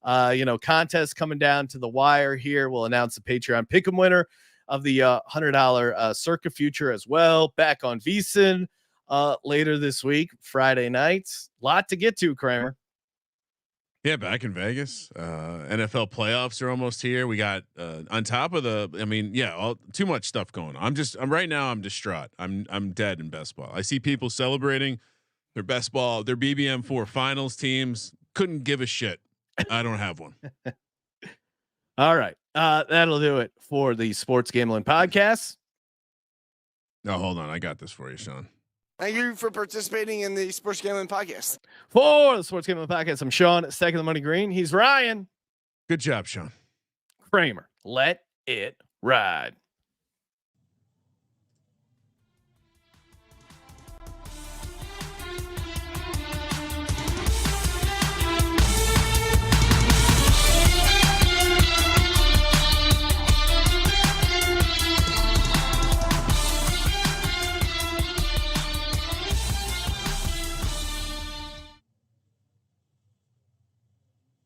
Contest coming down to the wire here. We'll announce the Patreon pick'em winner of the $100 Circa future as well. Back on VSiN later this week, Friday nights. Lot to get to, Kramer. Yeah, back in Vegas. NFL playoffs are almost here. We got on top of too much stuff going on. I'm right now I'm distraught. I'm dead in best ball. I see people celebrating their best ball, their BBM4 finals teams. Couldn't give a shit. I don't have one. All right. That'll do it for the Sports Gambling Podcast. No, hold on. I got this for you, Sean. Thank you for participating in the Sports Gambling Podcast. For the Sports Gambling Podcast, I'm Sean, Stacking the Money Green. He's Ryan. Good job, Sean. Kramer. Let it ride.